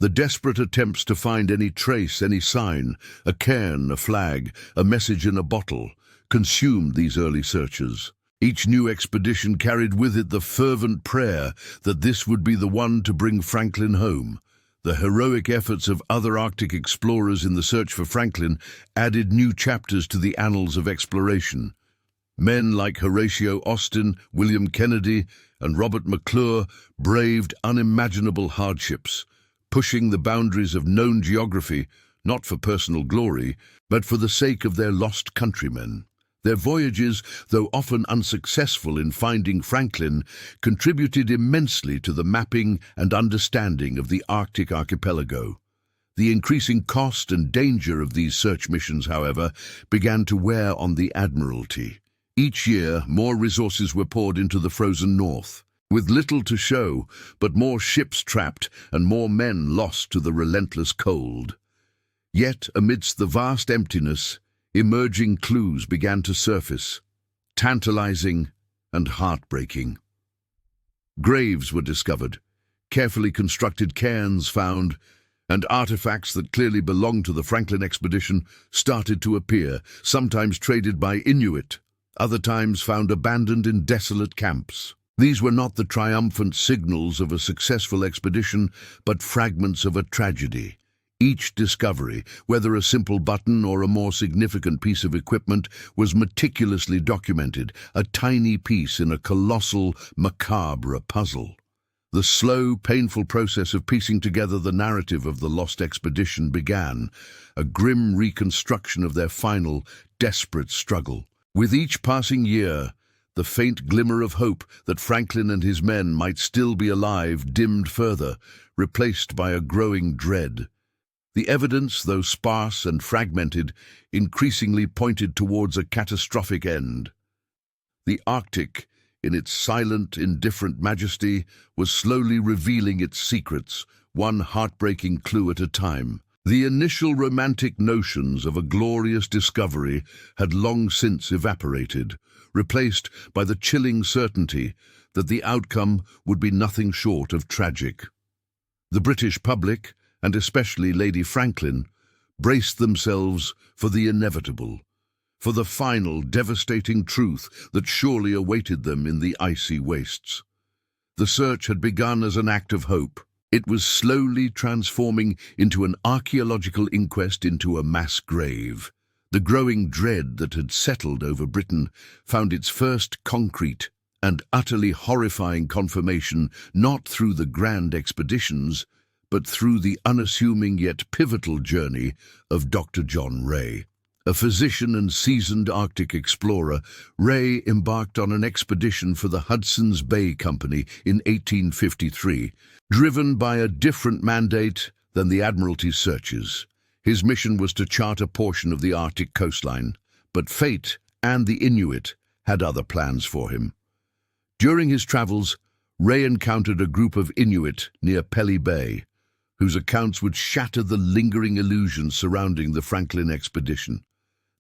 The desperate attempts to find any trace, any sign, a cairn, a flag, a message in a bottle, consumed these early searches. Each new expedition carried with it the fervent prayer that this would be the one to bring Franklin home. The heroic efforts of other Arctic explorers in the search for Franklin added new chapters to the annals of exploration. Men like Horatio Austin, William Kennedy, and Robert McClure braved unimaginable hardships, pushing the boundaries of known geography, not for personal glory, but for the sake of their lost countrymen. Their voyages, though often unsuccessful in finding Franklin, contributed immensely to the mapping and understanding of the Arctic archipelago. The increasing cost and danger of these search missions, however, began to wear on the Admiralty. Each year, more resources were poured into the frozen north, with little to show, but more ships trapped and more men lost to the relentless cold. Yet, amidst the vast emptiness, emerging clues began to surface, tantalizing and heartbreaking. Graves were discovered, carefully constructed cairns found, and artifacts that clearly belonged to the Franklin expedition started to appear, sometimes traded by Inuit, other times found abandoned in desolate camps. These were not the triumphant signals of a successful expedition, but fragments of a tragedy. Each discovery, whether a simple button or a more significant piece of equipment, was meticulously documented, a tiny piece in a colossal, macabre puzzle. The slow, painful process of piecing together the narrative of the lost expedition began, a grim reconstruction of their final, desperate struggle. With each passing year, the faint glimmer of hope that Franklin and his men might still be alive dimmed further, replaced by a growing dread. The evidence, though sparse and fragmented, increasingly pointed towards a catastrophic end. The Arctic, in its silent, indifferent majesty, was slowly revealing its secrets, one heartbreaking clue at a time. The initial romantic notions of a glorious discovery had long since evaporated, replaced by the chilling certainty that the outcome would be nothing short of tragic. The British public, and especially Lady Franklin, braced themselves for the inevitable, for the final devastating truth that surely awaited them in the icy wastes. The search had begun as an act of hope. It was slowly transforming into an archaeological inquest into a mass grave. The growing dread that had settled over Britain found its first concrete and utterly horrifying confirmation not through the grand expeditions, but through the unassuming yet pivotal journey of Dr. John Rae. A physician and seasoned Arctic explorer, Rae embarked on an expedition for the Hudson's Bay Company in 1853, driven by a different mandate than the Admiralty's searches. His mission was to chart a portion of the Arctic coastline, but fate and the Inuit had other plans for him. During his travels, Rae encountered a group of Inuit near Pelly Bay, whose accounts would shatter the lingering illusions surrounding the Franklin expedition.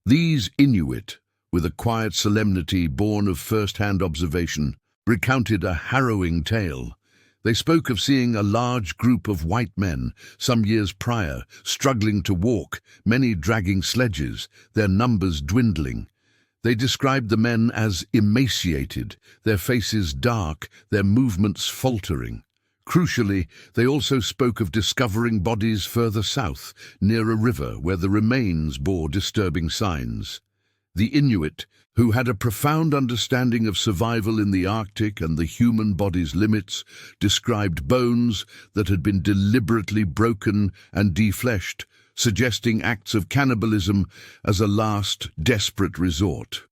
These Inuit, with a quiet solemnity born of first-hand observation, recounted a harrowing tale. They spoke of seeing a large group of white men, some years prior, struggling to walk, many dragging sledges, their numbers dwindling. They described the men as emaciated, their faces dark, their movements faltering. Crucially, they also spoke of discovering bodies further south, near a river where the remains bore disturbing signs. The Inuit, who had a profound understanding of survival in the Arctic and the human body's limits, described bones that had been deliberately broken and defleshed, suggesting acts of cannibalism as a last, desperate resort.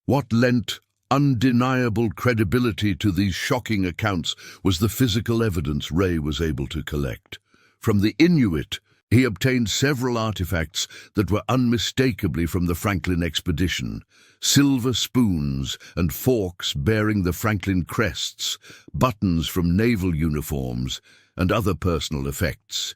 What lent undeniable credibility to these shocking accounts was the physical evidence Rae was able to collect. From the Inuit, he obtained several artifacts that were unmistakably from the Franklin expedition: silver spoons and forks bearing the Franklin crests, buttons from naval uniforms, and other personal effects.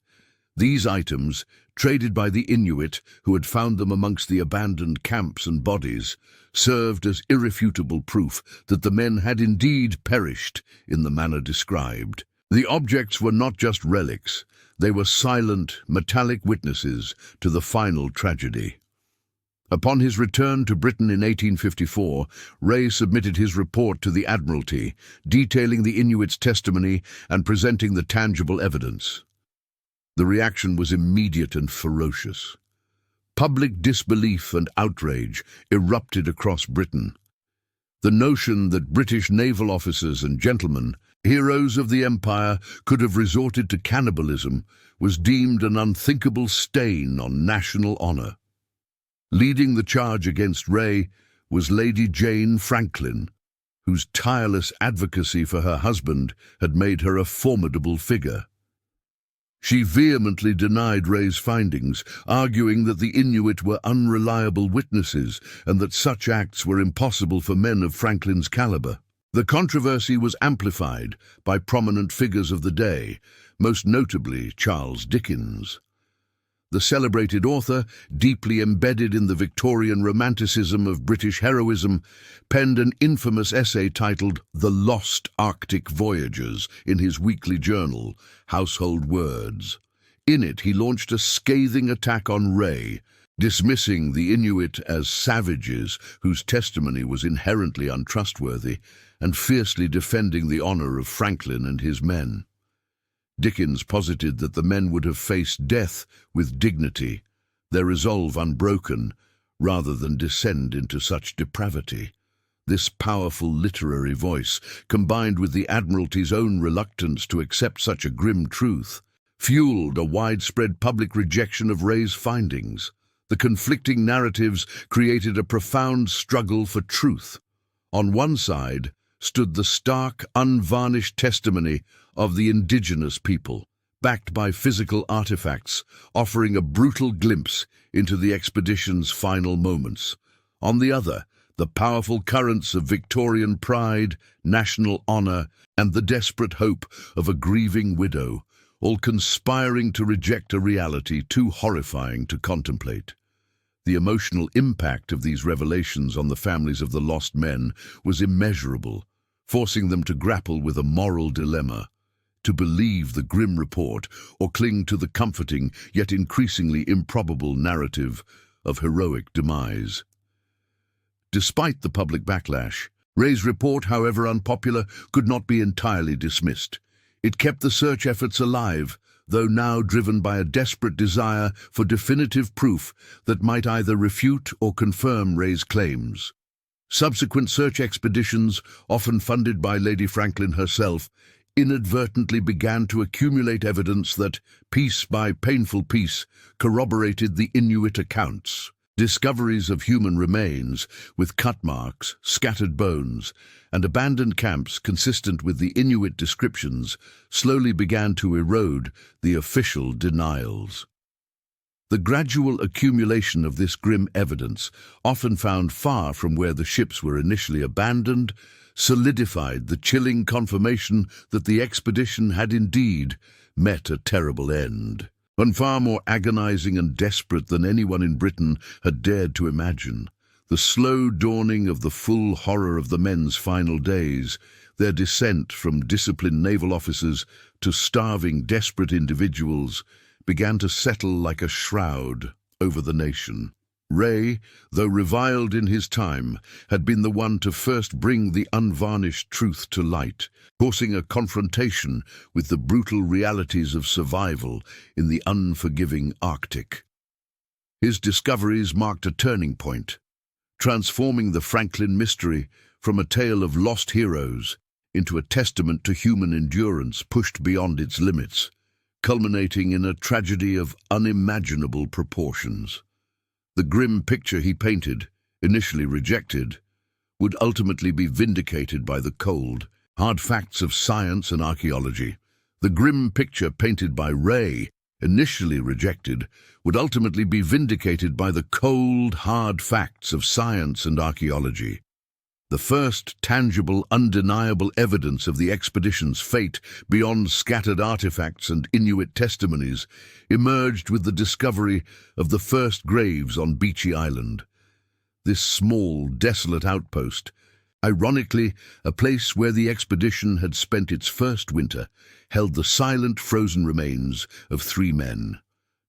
These items, traded by the Inuit, who had found them amongst the abandoned camps and bodies, served as irrefutable proof that the men had indeed perished in the manner described. The objects were not just relics, they were silent, metallic witnesses to the final tragedy. Upon his return to Britain in 1854, Rae submitted his report to the Admiralty, detailing the Inuits' testimony and presenting the tangible evidence. The reaction was immediate and ferocious. Public disbelief and outrage erupted across Britain. The notion that British naval officers and gentlemen, heroes of the Empire, could have resorted to cannibalism was deemed an unthinkable stain on national honour. Leading the charge against Rae was Lady Jane Franklin, whose tireless advocacy for her husband had made her a formidable figure. She vehemently denied Rae's findings, arguing that the Inuit were unreliable witnesses and that such acts were impossible for men of Franklin's caliber. The controversy was amplified by prominent figures of the day, most notably Charles Dickens. The celebrated author, deeply embedded in the Victorian romanticism of British heroism, penned an infamous essay titled The Lost Arctic Voyagers in his weekly journal, Household Words. In it, he launched a scathing attack on Rae, dismissing the Inuit as savages whose testimony was inherently untrustworthy, and fiercely defending the honour of Franklin and his men. Dickens posited that the men would have faced death with dignity, their resolve unbroken, rather than descend into such depravity. This powerful literary voice, combined with the Admiralty's own reluctance to accept such a grim truth, fueled a widespread public rejection of Rae's findings. The conflicting narratives created a profound struggle for truth. On one side stood the stark, unvarnished testimony of the indigenous people, backed by physical artifacts, offering a brutal glimpse into the expedition's final moments. On the other, the powerful currents of Victorian pride, national honour, and the desperate hope of a grieving widow, all conspiring to reject a reality too horrifying to contemplate. The emotional impact of these revelations on the families of the lost men was immeasurable, forcing them to grapple with a moral dilemma: to believe the grim report or cling to the comforting yet increasingly improbable narrative of heroic demise. Despite the public backlash, Rae's report, however unpopular, could not be entirely dismissed. It kept the search efforts alive, though now driven by a desperate desire for definitive proof that might either refute or confirm Rae's claims. Subsequent search expeditions, often funded by Lady Franklin herself, inadvertently began to accumulate evidence that, piece by painful piece, corroborated the Inuit accounts. Discoveries of human remains, with cut marks, scattered bones, and abandoned camps consistent with the Inuit descriptions, slowly began to erode the official denials. The gradual accumulation of this grim evidence, often found far from where the ships were initially abandoned, solidified the chilling confirmation that the expedition had indeed met a terrible end. One far more agonizing and desperate than anyone in Britain had dared to imagine. The slow dawning of the full horror of the men's final days, their descent from disciplined naval officers to starving, desperate individuals, began to settle like a shroud over the nation. Rae, though reviled in his time, had been the one to first bring the unvarnished truth to light, forcing a confrontation with the brutal realities of survival in the unforgiving Arctic. His discoveries marked a turning point, transforming the Franklin mystery from a tale of lost heroes into a testament to human endurance pushed beyond its limits, culminating in a tragedy of unimaginable proportions. The grim picture he painted, initially rejected, would ultimately be vindicated by the cold, hard facts of science and archaeology. The grim picture painted by Rae, initially rejected, would ultimately be vindicated by the cold, hard facts of science and archaeology. The first tangible, undeniable evidence of the expedition's fate, beyond scattered artifacts and Inuit testimonies, emerged with the discovery of the first graves on Beechey Island. This small, desolate outpost, Ironically, a place where the expedition had spent its first winter held the silent frozen remains of three men: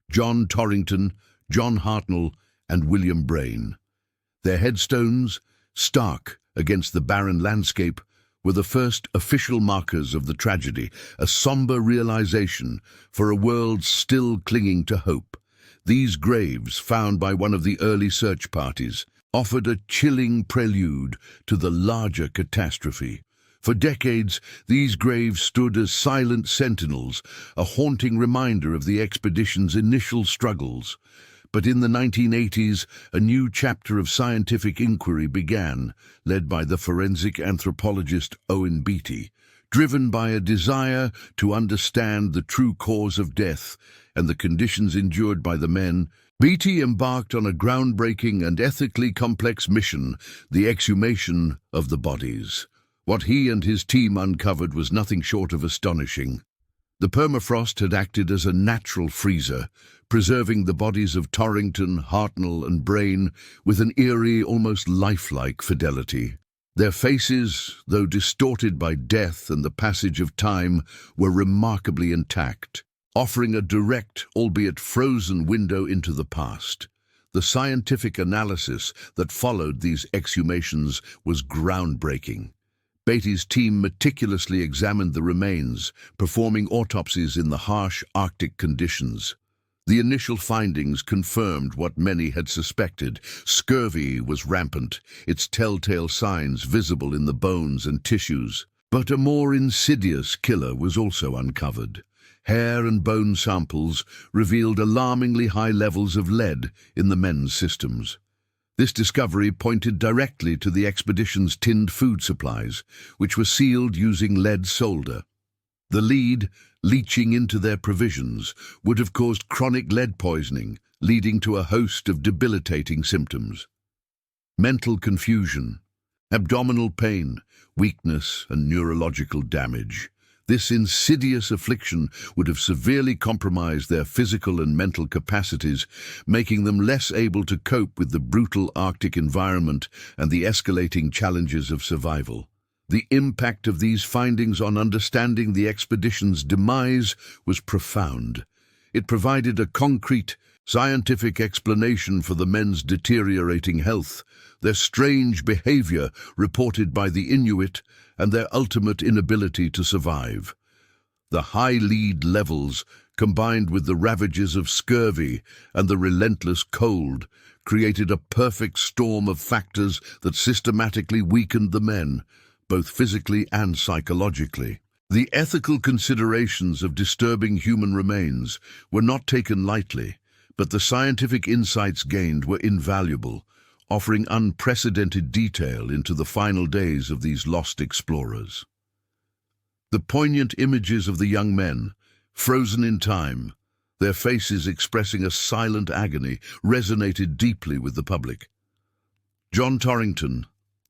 John Torrington, John Hartnell, and William Brain. Their headstones, stark against the barren landscape, were the first official markers of the tragedy, a somber realization for a world still clinging to hope. These graves, found by one of the early search parties, offered a chilling prelude to the larger catastrophe. For decades, these graves stood as silent sentinels, a haunting reminder of the expedition's initial struggles. But in the 1980s, a new chapter of scientific inquiry began, led by the forensic anthropologist Owen Beatty, driven by a desire to understand the true cause of death and the conditions endured by the men. Beatty embarked on a groundbreaking and ethically complex mission, the exhumation of the bodies. What he and his team uncovered was nothing short of astonishing. The permafrost had acted as a natural freezer, preserving the bodies of Torrington, Hartnell, and Brain with an eerie, almost lifelike fidelity. Their faces, though distorted by death and the passage of time, were remarkably intact, offering a direct, albeit frozen, window into the past. The scientific analysis that followed these exhumations was groundbreaking. Beatty's team meticulously examined the remains, performing autopsies in the harsh Arctic conditions. The initial findings confirmed what many had suspected. Scurvy was rampant, its telltale signs visible in the bones and tissues. But a more insidious killer was also uncovered. Hair and bone samples revealed alarmingly high levels of lead in the men's systems. This discovery pointed directly to the expedition's tinned food supplies, which were sealed using lead solder. The lead, leaching into their provisions, would have caused chronic lead poisoning, leading to a host of debilitating symptoms. Mental confusion, abdominal pain, weakness, and neurological damage. This insidious affliction would have severely compromised their physical and mental capacities, making them less able to cope with the brutal Arctic environment and the escalating challenges of survival. The impact of these findings on understanding the expedition's demise was profound. It provided a concrete, scientific explanation for the men's deteriorating health, their strange behavior reported by the Inuit, and their ultimate inability to survive. The high lead levels, combined with the ravages of scurvy and the relentless cold, created a perfect storm of factors that systematically weakened the men, both physically and psychologically. The ethical considerations of disturbing human remains were not taken lightly, but the scientific insights gained were invaluable, offering unprecedented detail into the final days of these lost explorers. The poignant images of the young men, frozen in time, their faces expressing a silent agony, resonated deeply with the public. John Torrington,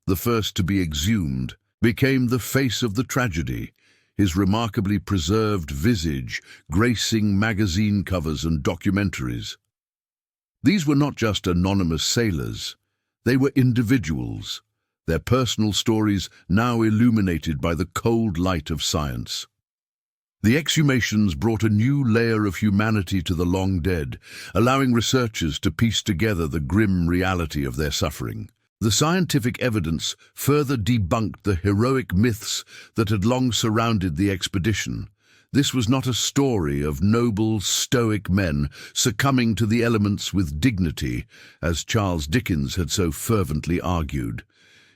the first to be exhumed, became the face of the tragedy, his remarkably preserved visage gracing magazine covers and documentaries. These were not just anonymous sailors. They were individuals, their personal stories now illuminated by the cold light of science. The exhumations brought a new layer of humanity to the long dead, allowing researchers to piece together the grim reality of their suffering. The scientific evidence further debunked the heroic myths that had long surrounded the expedition. This was not a story of noble, stoic men succumbing to the elements with dignity, as Charles Dickens had so fervently argued.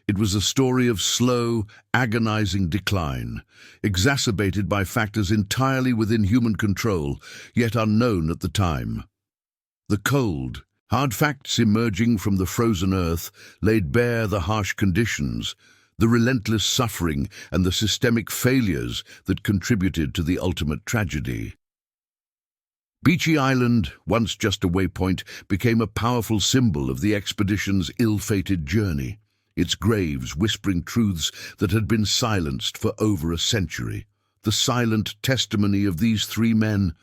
It was a story of slow, agonizing decline, exacerbated by factors entirely within human control, yet unknown at the time. The cold, hard facts emerging from the frozen earth laid bare the harsh conditions, the relentless suffering, and the systemic failures that contributed to the ultimate tragedy. Beechy Island, once just a waypoint, became a powerful symbol of the expedition's ill-fated journey, its graves whispering truths that had been silenced for over a century. The silent testimony of these three men,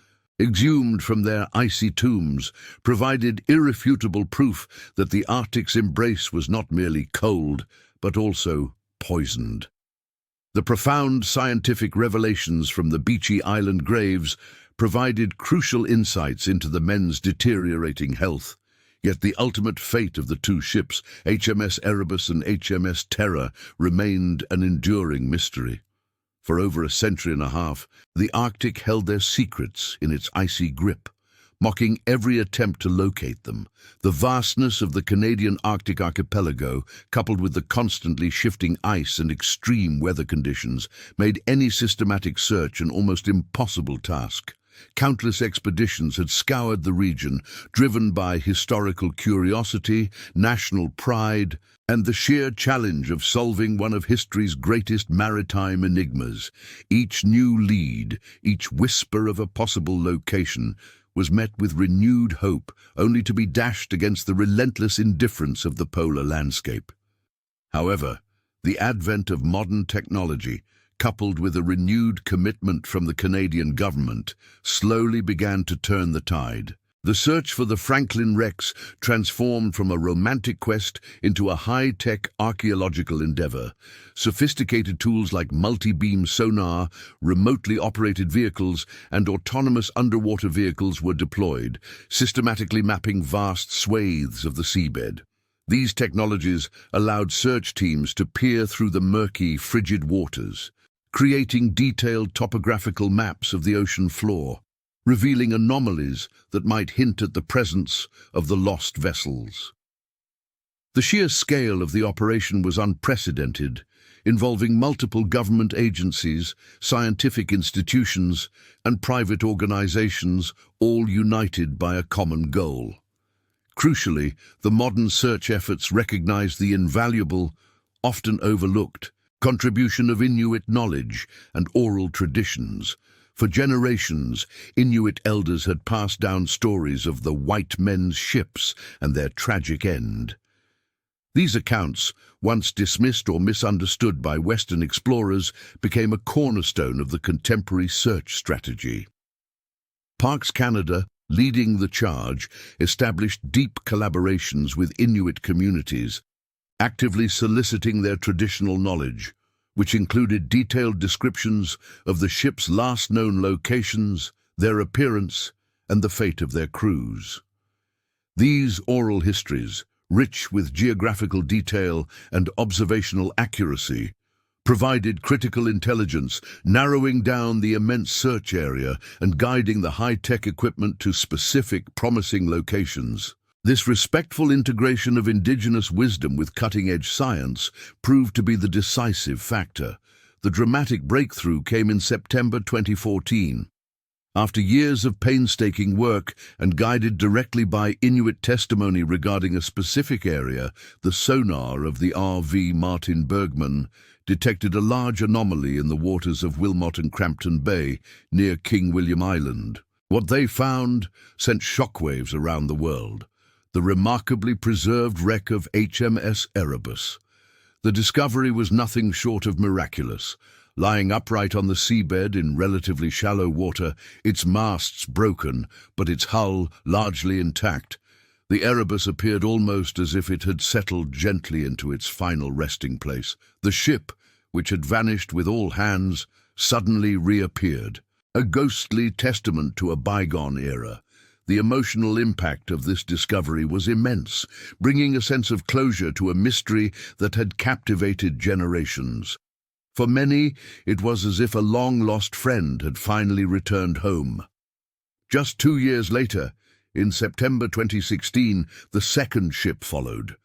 exhumed from their icy tombs, provided irrefutable proof that the Arctic's embrace was not merely cold, but also poisoned. The profound scientific revelations from the beachy island graves provided crucial insights into the men's deteriorating health. Yet the ultimate fate of the two ships, HMS Erebus and HMS Terror, remained an enduring mystery. For over a century and a half, the Arctic held their secrets in its icy grip, mocking every attempt to locate them. The vastness of the Canadian Arctic archipelago, coupled with the constantly shifting ice and extreme weather conditions, made any systematic search an almost impossible task. Countless expeditions had scoured the region, driven by historical curiosity, national pride, and the sheer challenge of solving one of history's greatest maritime enigmas. Each new lead, each whisper of a possible location, was met with renewed hope, only to be dashed against the relentless indifference of the polar landscape. However, the advent of modern technology, coupled with a renewed commitment from the Canadian government, slowly began to turn the tide. The search for the Franklin wrecks transformed from a romantic quest into a high-tech archaeological endeavor. Sophisticated tools like multi-beam sonar, remotely operated vehicles, and autonomous underwater vehicles were deployed, systematically mapping vast swathes of the seabed. These technologies allowed search teams to peer through the murky, frigid waters, creating detailed topographical maps of the ocean floor, revealing anomalies that might hint at the presence of the lost vessels. The sheer scale of the operation was unprecedented, involving multiple government agencies, scientific institutions, and private organizations, all united by a common goal. Crucially, the modern search efforts recognized the invaluable, often overlooked, contribution of Inuit knowledge and oral traditions. For generations, Inuit elders had passed down stories of the white men's ships and their tragic end. These accounts, once dismissed or misunderstood by Western explorers, became a cornerstone of the contemporary search strategy. Parks Canada, leading the charge, established deep collaborations with Inuit communities, actively soliciting their traditional knowledge, which included detailed descriptions of the ship's last known locations, their appearance, and the fate of their crews. These oral histories, rich with geographical detail and observational accuracy, provided critical intelligence, narrowing down the immense search area and guiding the high-tech equipment to specific, promising locations. This respectful integration of indigenous wisdom with cutting-edge science proved to be the decisive factor. The dramatic breakthrough came in September 2014. After years of painstaking work and guided directly by Inuit testimony regarding a specific area, the sonar of the RV Martin Bergman detected a large anomaly in the waters of Wilmot and Crampton Bay near King William Island. What they found sent shockwaves around the world. The remarkably preserved wreck of HMS Erebus. The discovery was nothing short of miraculous. Lying upright on the seabed in relatively shallow water, its masts broken, but its hull largely intact, the Erebus appeared almost as if it had settled gently into its final resting place. The ship, which had vanished with all hands, suddenly reappeared, a ghostly testament to a bygone era. The emotional impact of this discovery was immense, bringing a sense of closure to a mystery that had captivated generations. For many, it was as if a long-lost friend had finally returned home. Just 2 years later, in September 2016, the second ship followed.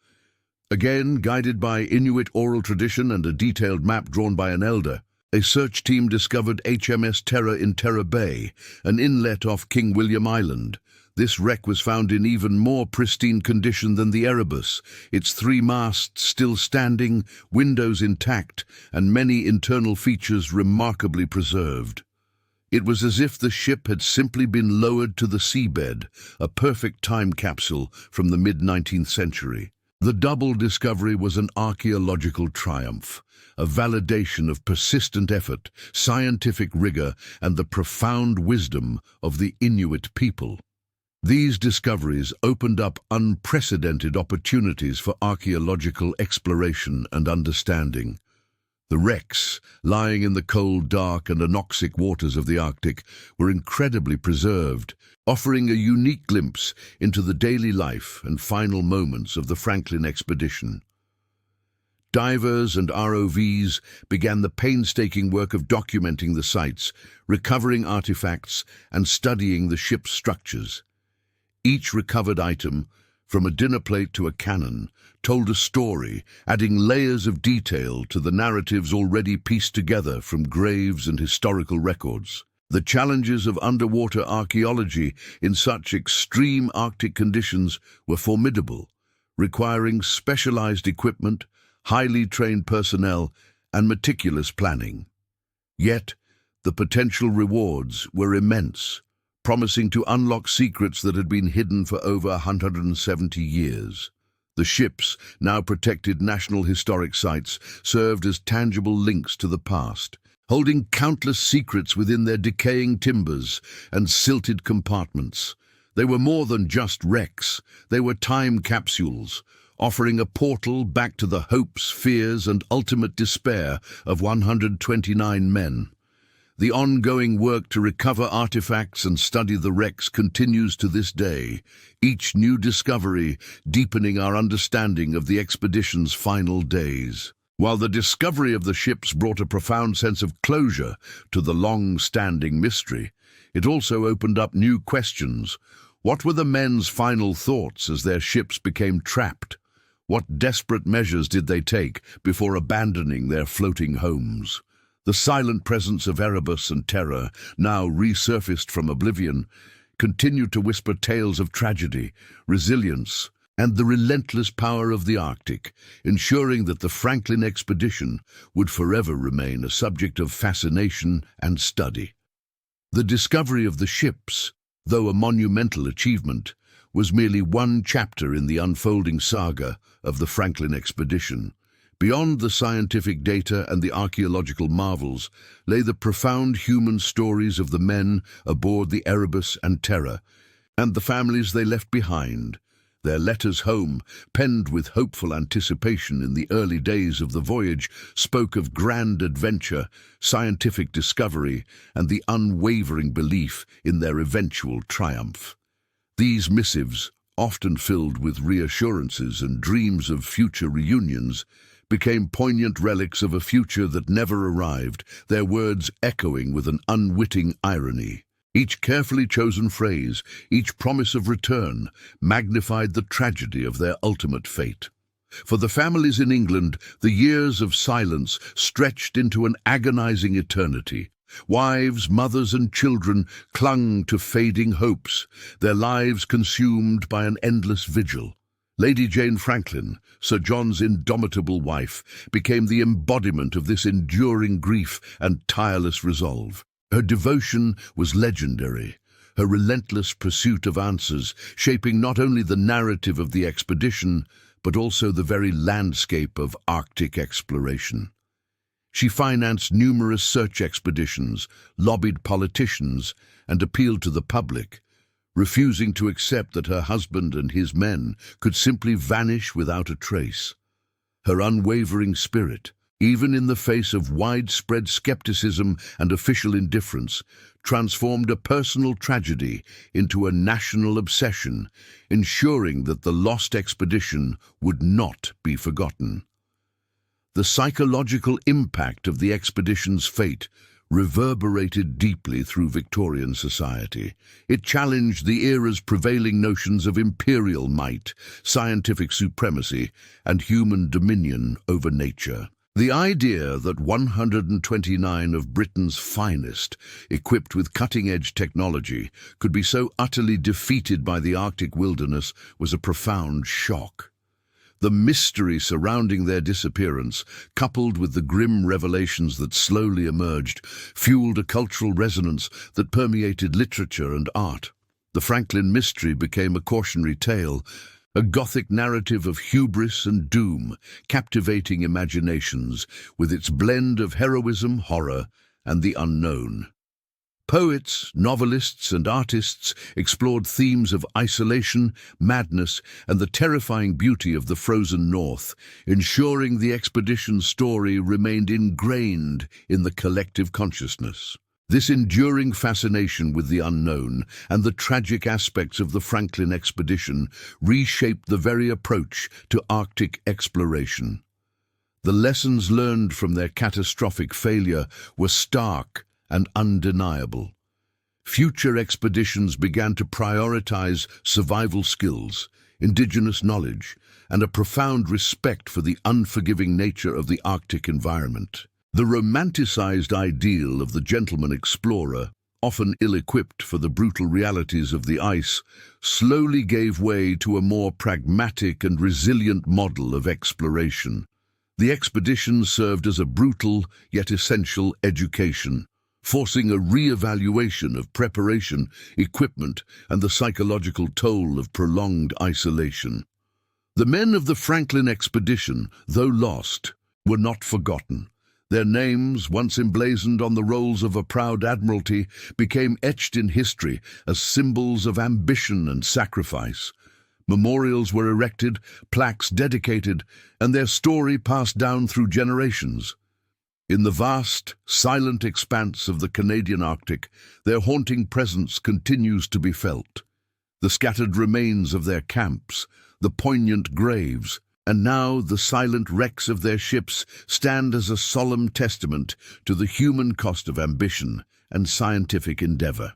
Again, guided by Inuit oral tradition and a detailed map drawn by an elder, a search team discovered HMS Terror in Terror Bay, an inlet off King William Island. This wreck was found in even more pristine condition than the Erebus, its 3 masts still standing, windows intact, and many internal features remarkably preserved. It was as if the ship had simply been lowered to the seabed, a perfect time capsule from the mid-19th century. The double discovery was an archaeological triumph, a validation of persistent effort, scientific rigor, and the profound wisdom of the Inuit people. These discoveries opened up unprecedented opportunities for archaeological exploration and understanding. The wrecks, lying in the cold, dark and anoxic waters of the Arctic, were incredibly preserved, offering a unique glimpse into the daily life and final moments of the Franklin expedition. Divers and ROVs began the painstaking work of documenting the sites, recovering artifacts, and studying the ship's structures. Each recovered item, from a dinner plate to a cannon, told a story, adding layers of detail to the narratives already pieced together from graves and historical records. The challenges of underwater archaeology in such extreme Arctic conditions were formidable, requiring specialized equipment, highly trained personnel, and meticulous planning. Yet, the potential rewards were immense, promising to unlock secrets that had been hidden for over 170 years. The ships, now protected National Historic Sites, served as tangible links to the past, holding countless secrets within their decaying timbers and silted compartments. They were more than just wrecks, they were time capsules, offering a portal back to the hopes, fears, and ultimate despair of 129 men. The ongoing work to recover artifacts and study the wrecks continues to this day, each new discovery deepening our understanding of the expedition's final days. While the discovery of the ships brought a profound sense of closure to the long-standing mystery, it also opened up new questions. What were the men's final thoughts as their ships became trapped? What desperate measures did they take before abandoning their floating homes? The silent presence of Erebus and Terror, now resurfaced from oblivion, continued to whisper tales of tragedy, resilience, and the relentless power of the Arctic, ensuring that the Franklin expedition would forever remain a subject of fascination and study. The discovery of the ships, though a monumental achievement, was merely one chapter in the unfolding saga of the Franklin expedition. Beyond the scientific data and the archaeological marvels lay the profound human stories of the men aboard the Erebus and Terror, and the families they left behind. Their letters home, penned with hopeful anticipation in the early days of the voyage, spoke of grand adventure, scientific discovery, and the unwavering belief in their eventual triumph. These missives, often filled with reassurances and dreams of future reunions, became poignant relics of a future that never arrived, their words echoing with an unwitting irony. Each carefully chosen phrase, each promise of return, magnified the tragedy of their ultimate fate. For the families in England, the years of silence stretched into an agonizing eternity. Wives, mothers, and children clung to fading hopes, their lives consumed by an endless vigil. Lady Jane Franklin, Sir John's indomitable wife, became the embodiment of this enduring grief and tireless resolve. Her devotion was legendary, her relentless pursuit of answers shaping not only the narrative of the expedition, but also the very landscape of Arctic exploration. She financed numerous search expeditions, lobbied politicians, and appealed to the public, refusing to accept that her husband and his men could simply vanish without a trace. Her unwavering spirit, even in the face of widespread skepticism and official indifference, transformed a personal tragedy into a national obsession, ensuring that the lost expedition would not be forgotten. The psychological impact of the expedition's fate reverberated deeply through Victorian society. It challenged the era's prevailing notions of imperial might, scientific supremacy, and human dominion over nature. The idea that 129 of Britain's finest, equipped with cutting-edge technology, could be so utterly defeated by the Arctic wilderness was a profound shock. The mystery surrounding their disappearance, coupled with the grim revelations that slowly emerged, fueled a cultural resonance that permeated literature and art. The Franklin mystery became a cautionary tale, a Gothic narrative of hubris and doom, captivating imaginations with its blend of heroism, horror, and the unknown. Poets, novelists, and artists explored themes of isolation, madness, and the terrifying beauty of the frozen North, ensuring the expedition's story remained ingrained in the collective consciousness. This enduring fascination with the unknown and the tragic aspects of the Franklin expedition reshaped the very approach to Arctic exploration. The lessons learned from their catastrophic failure were stark and undeniable. Future expeditions began to prioritize survival skills, indigenous knowledge, and a profound respect for the unforgiving nature of the Arctic environment. The romanticized ideal of the gentleman explorer, often ill-equipped for the brutal realities of the ice, slowly gave way to a more pragmatic and resilient model of exploration. The expedition served as a brutal yet essential education, forcing a re-evaluation of preparation, equipment, and the psychological toll of prolonged isolation. The men of the Franklin expedition, though lost, were not forgotten. Their names, once emblazoned on the rolls of a proud admiralty, became etched in history as symbols of ambition and sacrifice. Memorials were erected, plaques dedicated, and their story passed down through generations. In the vast, silent expanse of the Canadian Arctic, their haunting presence continues to be felt. The scattered remains of their camps, the poignant graves, and now the silent wrecks of their ships stand as a solemn testament to the human cost of ambition and scientific endeavor.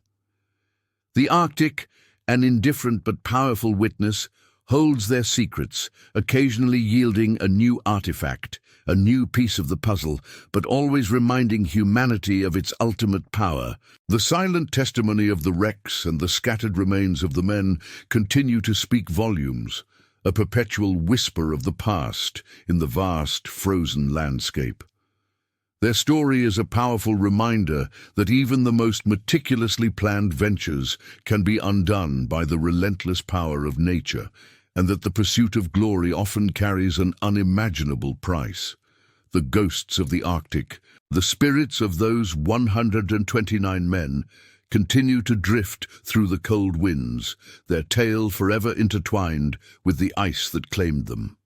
The Arctic, an indifferent but powerful witness, holds their secrets, occasionally yielding a new artifact, a new piece of the puzzle, but always reminding humanity of its ultimate power. The silent testimony of the wrecks and the scattered remains of the men continue to speak volumes, a perpetual whisper of the past in the vast, frozen landscape. Their story is a powerful reminder that even the most meticulously planned ventures can be undone by the relentless power of nature, and that the pursuit of glory often carries an unimaginable price. The ghosts of the Arctic, the spirits of those 129 men, continue to drift through the cold winds, their tale forever intertwined with the ice that claimed them.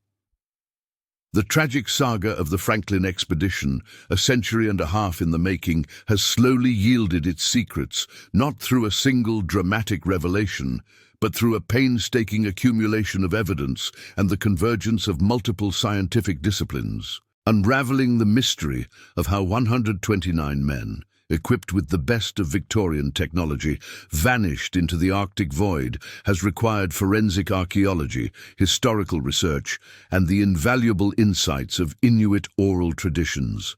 The tragic saga of the Franklin expedition, a century and a half in the making, has slowly yielded its secrets, not through a single dramatic revelation, but through a painstaking accumulation of evidence and the convergence of multiple scientific disciplines. Unraveling the mystery of how 129 men, equipped with the best of Victorian technology, vanished into the Arctic void has required forensic archaeology, historical research, and the invaluable insights of Inuit oral traditions.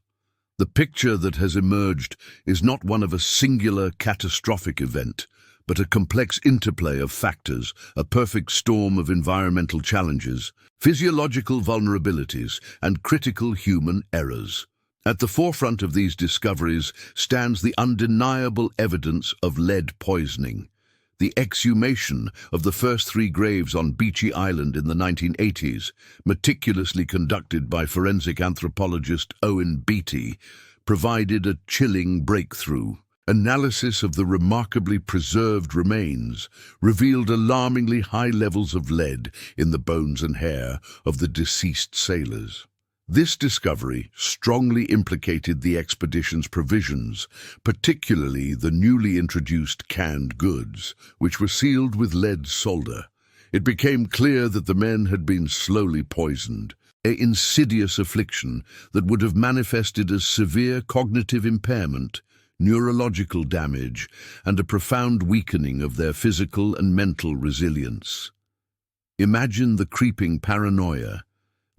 The picture that has emerged is not one of a singular catastrophic event, but a complex interplay of factors, a perfect storm of environmental challenges, physiological vulnerabilities, and critical human errors. At the forefront of these discoveries stands the undeniable evidence of lead poisoning. The exhumation of the first 3 graves on Beechey Island in the 1980s, meticulously conducted by forensic anthropologist Owen Beattie, provided a chilling breakthrough. Analysis of the remarkably preserved remains revealed alarmingly high levels of lead in the bones and hair of the deceased sailors. This discovery strongly implicated the expedition's provisions, particularly the newly introduced canned goods, which were sealed with lead solder. It became clear that the men had been slowly poisoned, an insidious affliction that would have manifested as severe cognitive impairment, neurological damage, and a profound weakening of their physical and mental resilience. Imagine the creeping paranoia,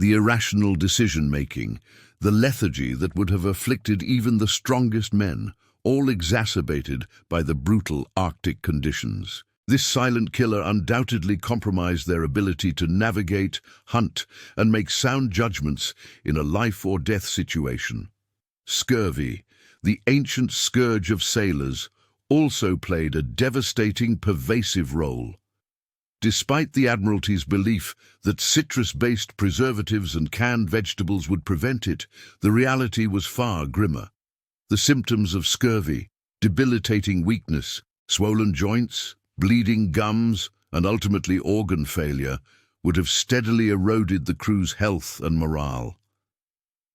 the irrational decision-making, the lethargy that would have afflicted even the strongest men, all exacerbated by the brutal Arctic conditions. This silent killer undoubtedly compromised their ability to navigate, hunt, and make sound judgments in a life-or-death situation. Scurvy, the ancient scourge of sailors, also played a devastating, pervasive role. Despite the Admiralty's belief that citrus-based preservatives and canned vegetables would prevent it, the reality was far grimmer. The symptoms of scurvy, debilitating weakness, swollen joints, bleeding gums, and ultimately organ failure would have steadily eroded the crew's health and morale.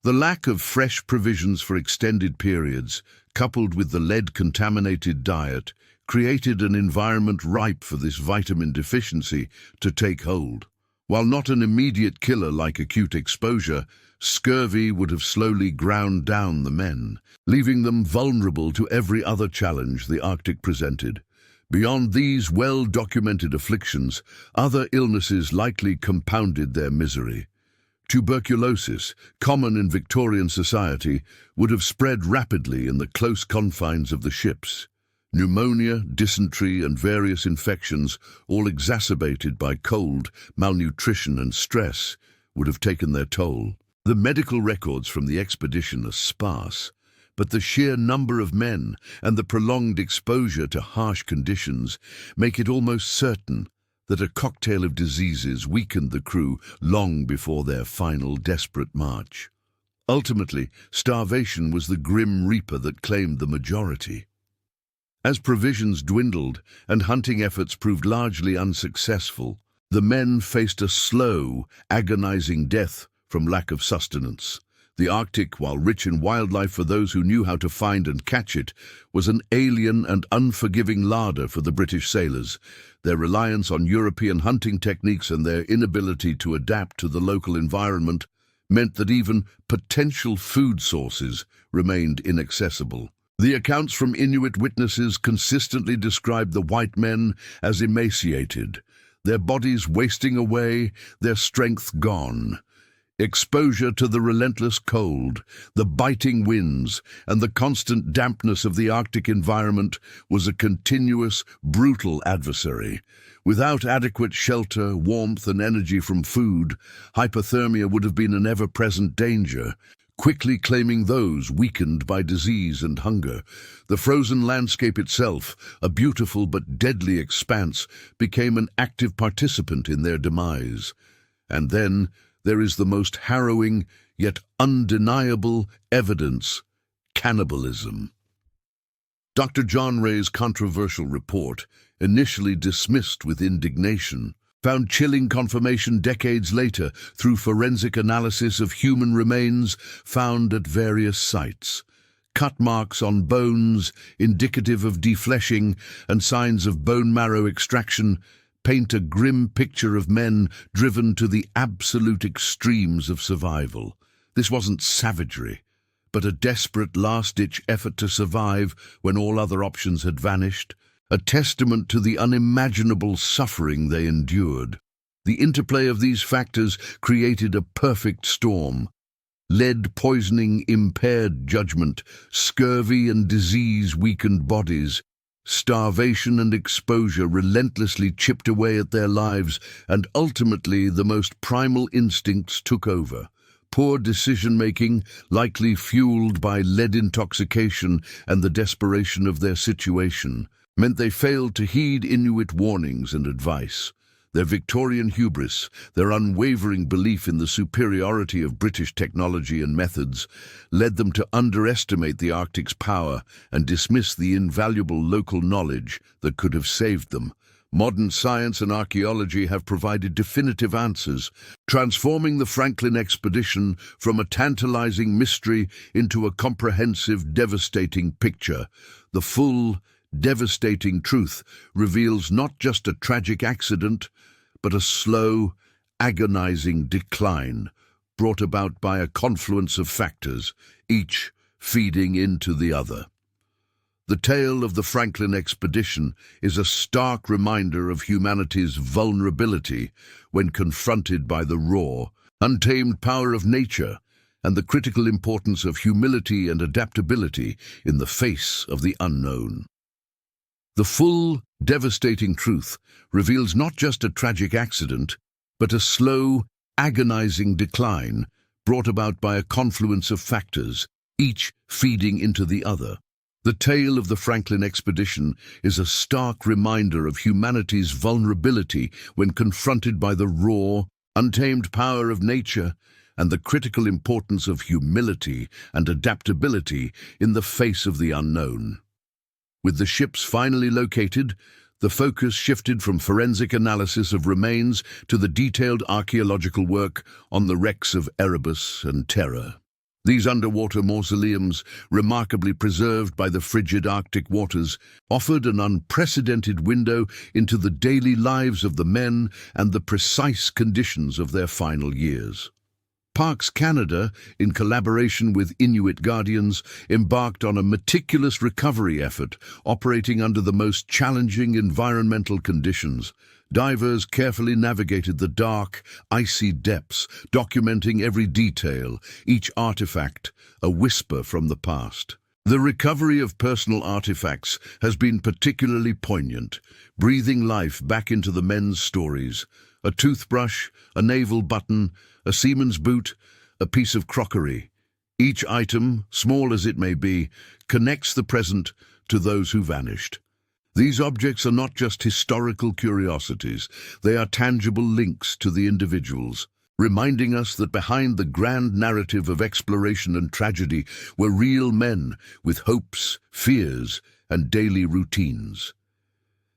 The lack of fresh provisions for extended periods, coupled with the lead-contaminated diet, created an environment ripe for this vitamin deficiency to take hold. While not an immediate killer like acute exposure, scurvy would have slowly ground down the men, leaving them vulnerable to every other challenge the Arctic presented. Beyond these well-documented afflictions, other illnesses likely compounded their misery. Tuberculosis, common in Victorian society, would have spread rapidly in the close confines of the ships. Pneumonia, dysentery, and various infections, all exacerbated by cold, malnutrition, and stress, would have taken their toll. The medical records from the expedition are sparse, but the sheer number of men and the prolonged exposure to harsh conditions make it almost certain that a cocktail of diseases weakened the crew long before their final desperate march. Ultimately, starvation was the grim reaper that claimed the majority. As provisions dwindled and hunting efforts proved largely unsuccessful, the men faced a slow, agonizing death from lack of sustenance. The Arctic, while rich in wildlife for those who knew how to find and catch it, was an alien and unforgiving larder for the British sailors. Their reliance on European hunting techniques and their inability to adapt to the local environment meant that even potential food sources remained inaccessible. The accounts from Inuit witnesses consistently described the white men as emaciated, their bodies wasting away, their strength gone. Exposure to the relentless cold, the biting winds, and the constant dampness of the Arctic environment was a continuous, brutal adversary. Without adequate shelter, warmth, and energy from food, hypothermia would have been an ever-present danger, quickly claiming those weakened by disease and hunger. The frozen landscape itself, a beautiful but deadly expanse, became an active participant in their demise. And then there is the most harrowing yet undeniable evidence: cannibalism. Dr. John Ray's controversial report, initially dismissed with indignation, found chilling confirmation decades later through forensic analysis of human remains found at various sites. Cut marks on bones, indicative of defleshing, and signs of bone marrow extraction paint a grim picture of men driven to the absolute extremes of survival. This wasn't savagery, but a desperate last-ditch effort to survive when all other options had vanished, a testament to the unimaginable suffering they endured. The interplay of these factors created a perfect storm. Lead poisoning impaired judgment, scurvy and disease weakened bodies, starvation and exposure relentlessly chipped away at their lives, and ultimately the most primal instincts took over. Poor decision-making, likely fueled by lead intoxication and the desperation of their situation, meant they failed to heed Inuit warnings and advice. Their Victorian hubris, their unwavering belief in the superiority of British technology and methods, led them to underestimate the Arctic's power and dismiss the invaluable local knowledge that could have saved them. Modern science and archaeology have provided definitive answers, transforming the Franklin expedition from a tantalizing mystery into a comprehensive, devastating picture. The full, devastating truth reveals not just a tragic accident, but a slow, agonizing decline brought about by a confluence of factors, each feeding into the other. The tale of the Franklin expedition is a stark reminder of humanity's vulnerability when confronted by the raw, untamed power of nature and the critical importance of humility and adaptability in the face of the unknown. The full, devastating truth reveals not just a tragic accident, but a slow, agonizing decline brought about by a confluence of factors, each feeding into the other. The tale of the Franklin expedition is a stark reminder of humanity's vulnerability when confronted by the raw, untamed power of nature and the critical importance of humility and adaptability in the face of the unknown. With the ships finally located, the focus shifted from forensic analysis of remains to the detailed archaeological work on the wrecks of Erebus and Terror. These underwater mausoleums, remarkably preserved by the frigid Arctic waters, offered an unprecedented window into the daily lives of the men and the precise conditions of their final years. Parks Canada, in collaboration with Inuit Guardians, embarked on a meticulous recovery effort, operating under the most challenging environmental conditions. Divers carefully navigated the dark, icy depths, documenting every detail, each artifact a whisper from the past. The recovery of personal artifacts has been particularly poignant, breathing life back into the men's stories. A toothbrush, a naval button, a seaman's boot, a piece of crockery. Each item, small as it may be, connects the present to those who vanished. These objects are not just historical curiosities, they are tangible links to the individuals, reminding us that behind the grand narrative of exploration and tragedy were real men with hopes, fears, and daily routines.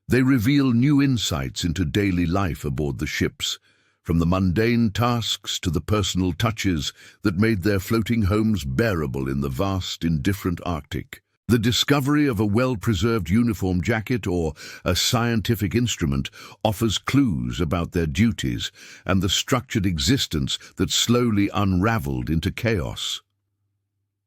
They reveal new insights into daily life aboard the ships, from the mundane tasks to the personal touches that made their floating homes bearable in the vast, indifferent Arctic. The discovery of a well-preserved uniform jacket or a scientific instrument offers clues about their duties and the structured existence that slowly unraveled into chaos.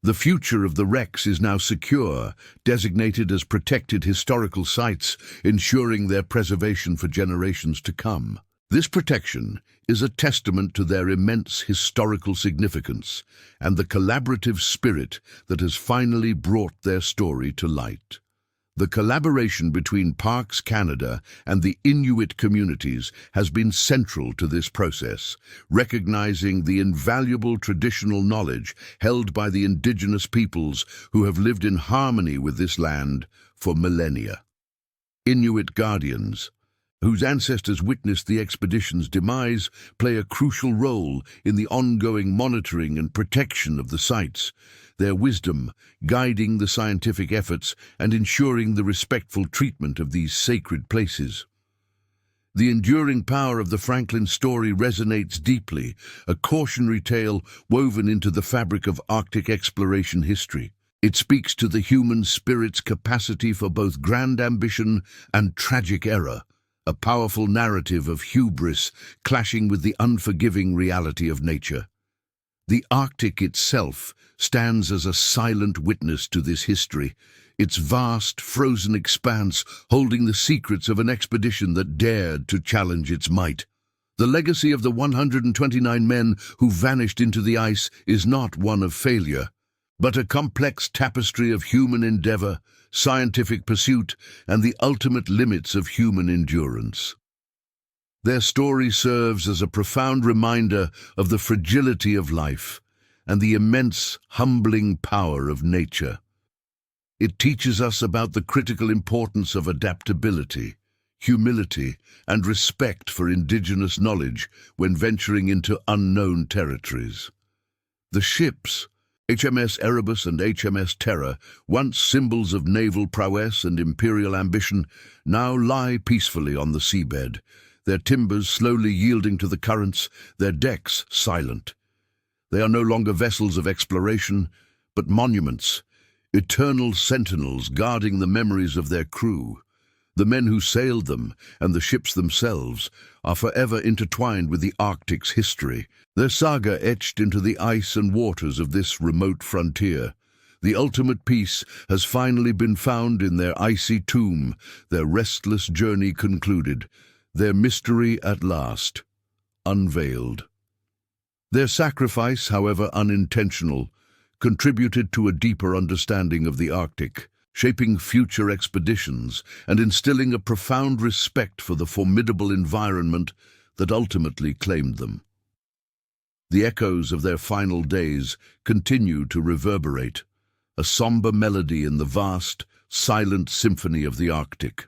The future of the wrecks is now secure, designated as protected historical sites, ensuring their preservation for generations to come. This protection is a testament to their immense historical significance and the collaborative spirit that has finally brought their story to light. The collaboration between Parks Canada and the Inuit communities has been central to this process, recognizing the invaluable traditional knowledge held by the indigenous peoples who have lived in harmony with this land for millennia. Inuit Guardians, whose ancestors witnessed the expedition's demise, play a crucial role in the ongoing monitoring and protection of the sites, their wisdom guiding the scientific efforts and ensuring the respectful treatment of these sacred places. The enduring power of the Franklin story resonates deeply, a cautionary tale woven into the fabric of Arctic exploration history. It speaks to the human spirit's capacity for both grand ambition and tragic error, a powerful narrative of hubris clashing with the unforgiving reality of nature. The Arctic itself stands as a silent witness to this history, its vast, frozen expanse holding the secrets of an expedition that dared to challenge its might. The legacy of the 129 men who vanished into the ice is not one of failure, but a complex tapestry of human endeavor, scientific pursuit, and the ultimate limits of human endurance. Their story serves as a profound reminder of the fragility of life and the immense, humbling power of nature. It teaches us about the critical importance of adaptability, humility, and respect for indigenous knowledge when venturing into unknown territories. The ships, HMS Erebus and HMS Terror, once symbols of naval prowess and imperial ambition, now lie peacefully on the seabed, their timbers slowly yielding to the currents, their decks silent. They are no longer vessels of exploration, but monuments, eternal sentinels guarding the memories of their crew. The men who sailed them, and the ships themselves, are forever intertwined with the Arctic's history, their saga etched into the ice and waters of this remote frontier. The ultimate peace has finally been found in their icy tomb, their restless journey concluded, their mystery at last unveiled. Their sacrifice, however unintentional, contributed to a deeper understanding of the Arctic, shaping future expeditions and instilling a profound respect for the formidable environment that ultimately claimed them. The echoes of their final days continue to reverberate, a somber melody in the vast, silent symphony of the Arctic.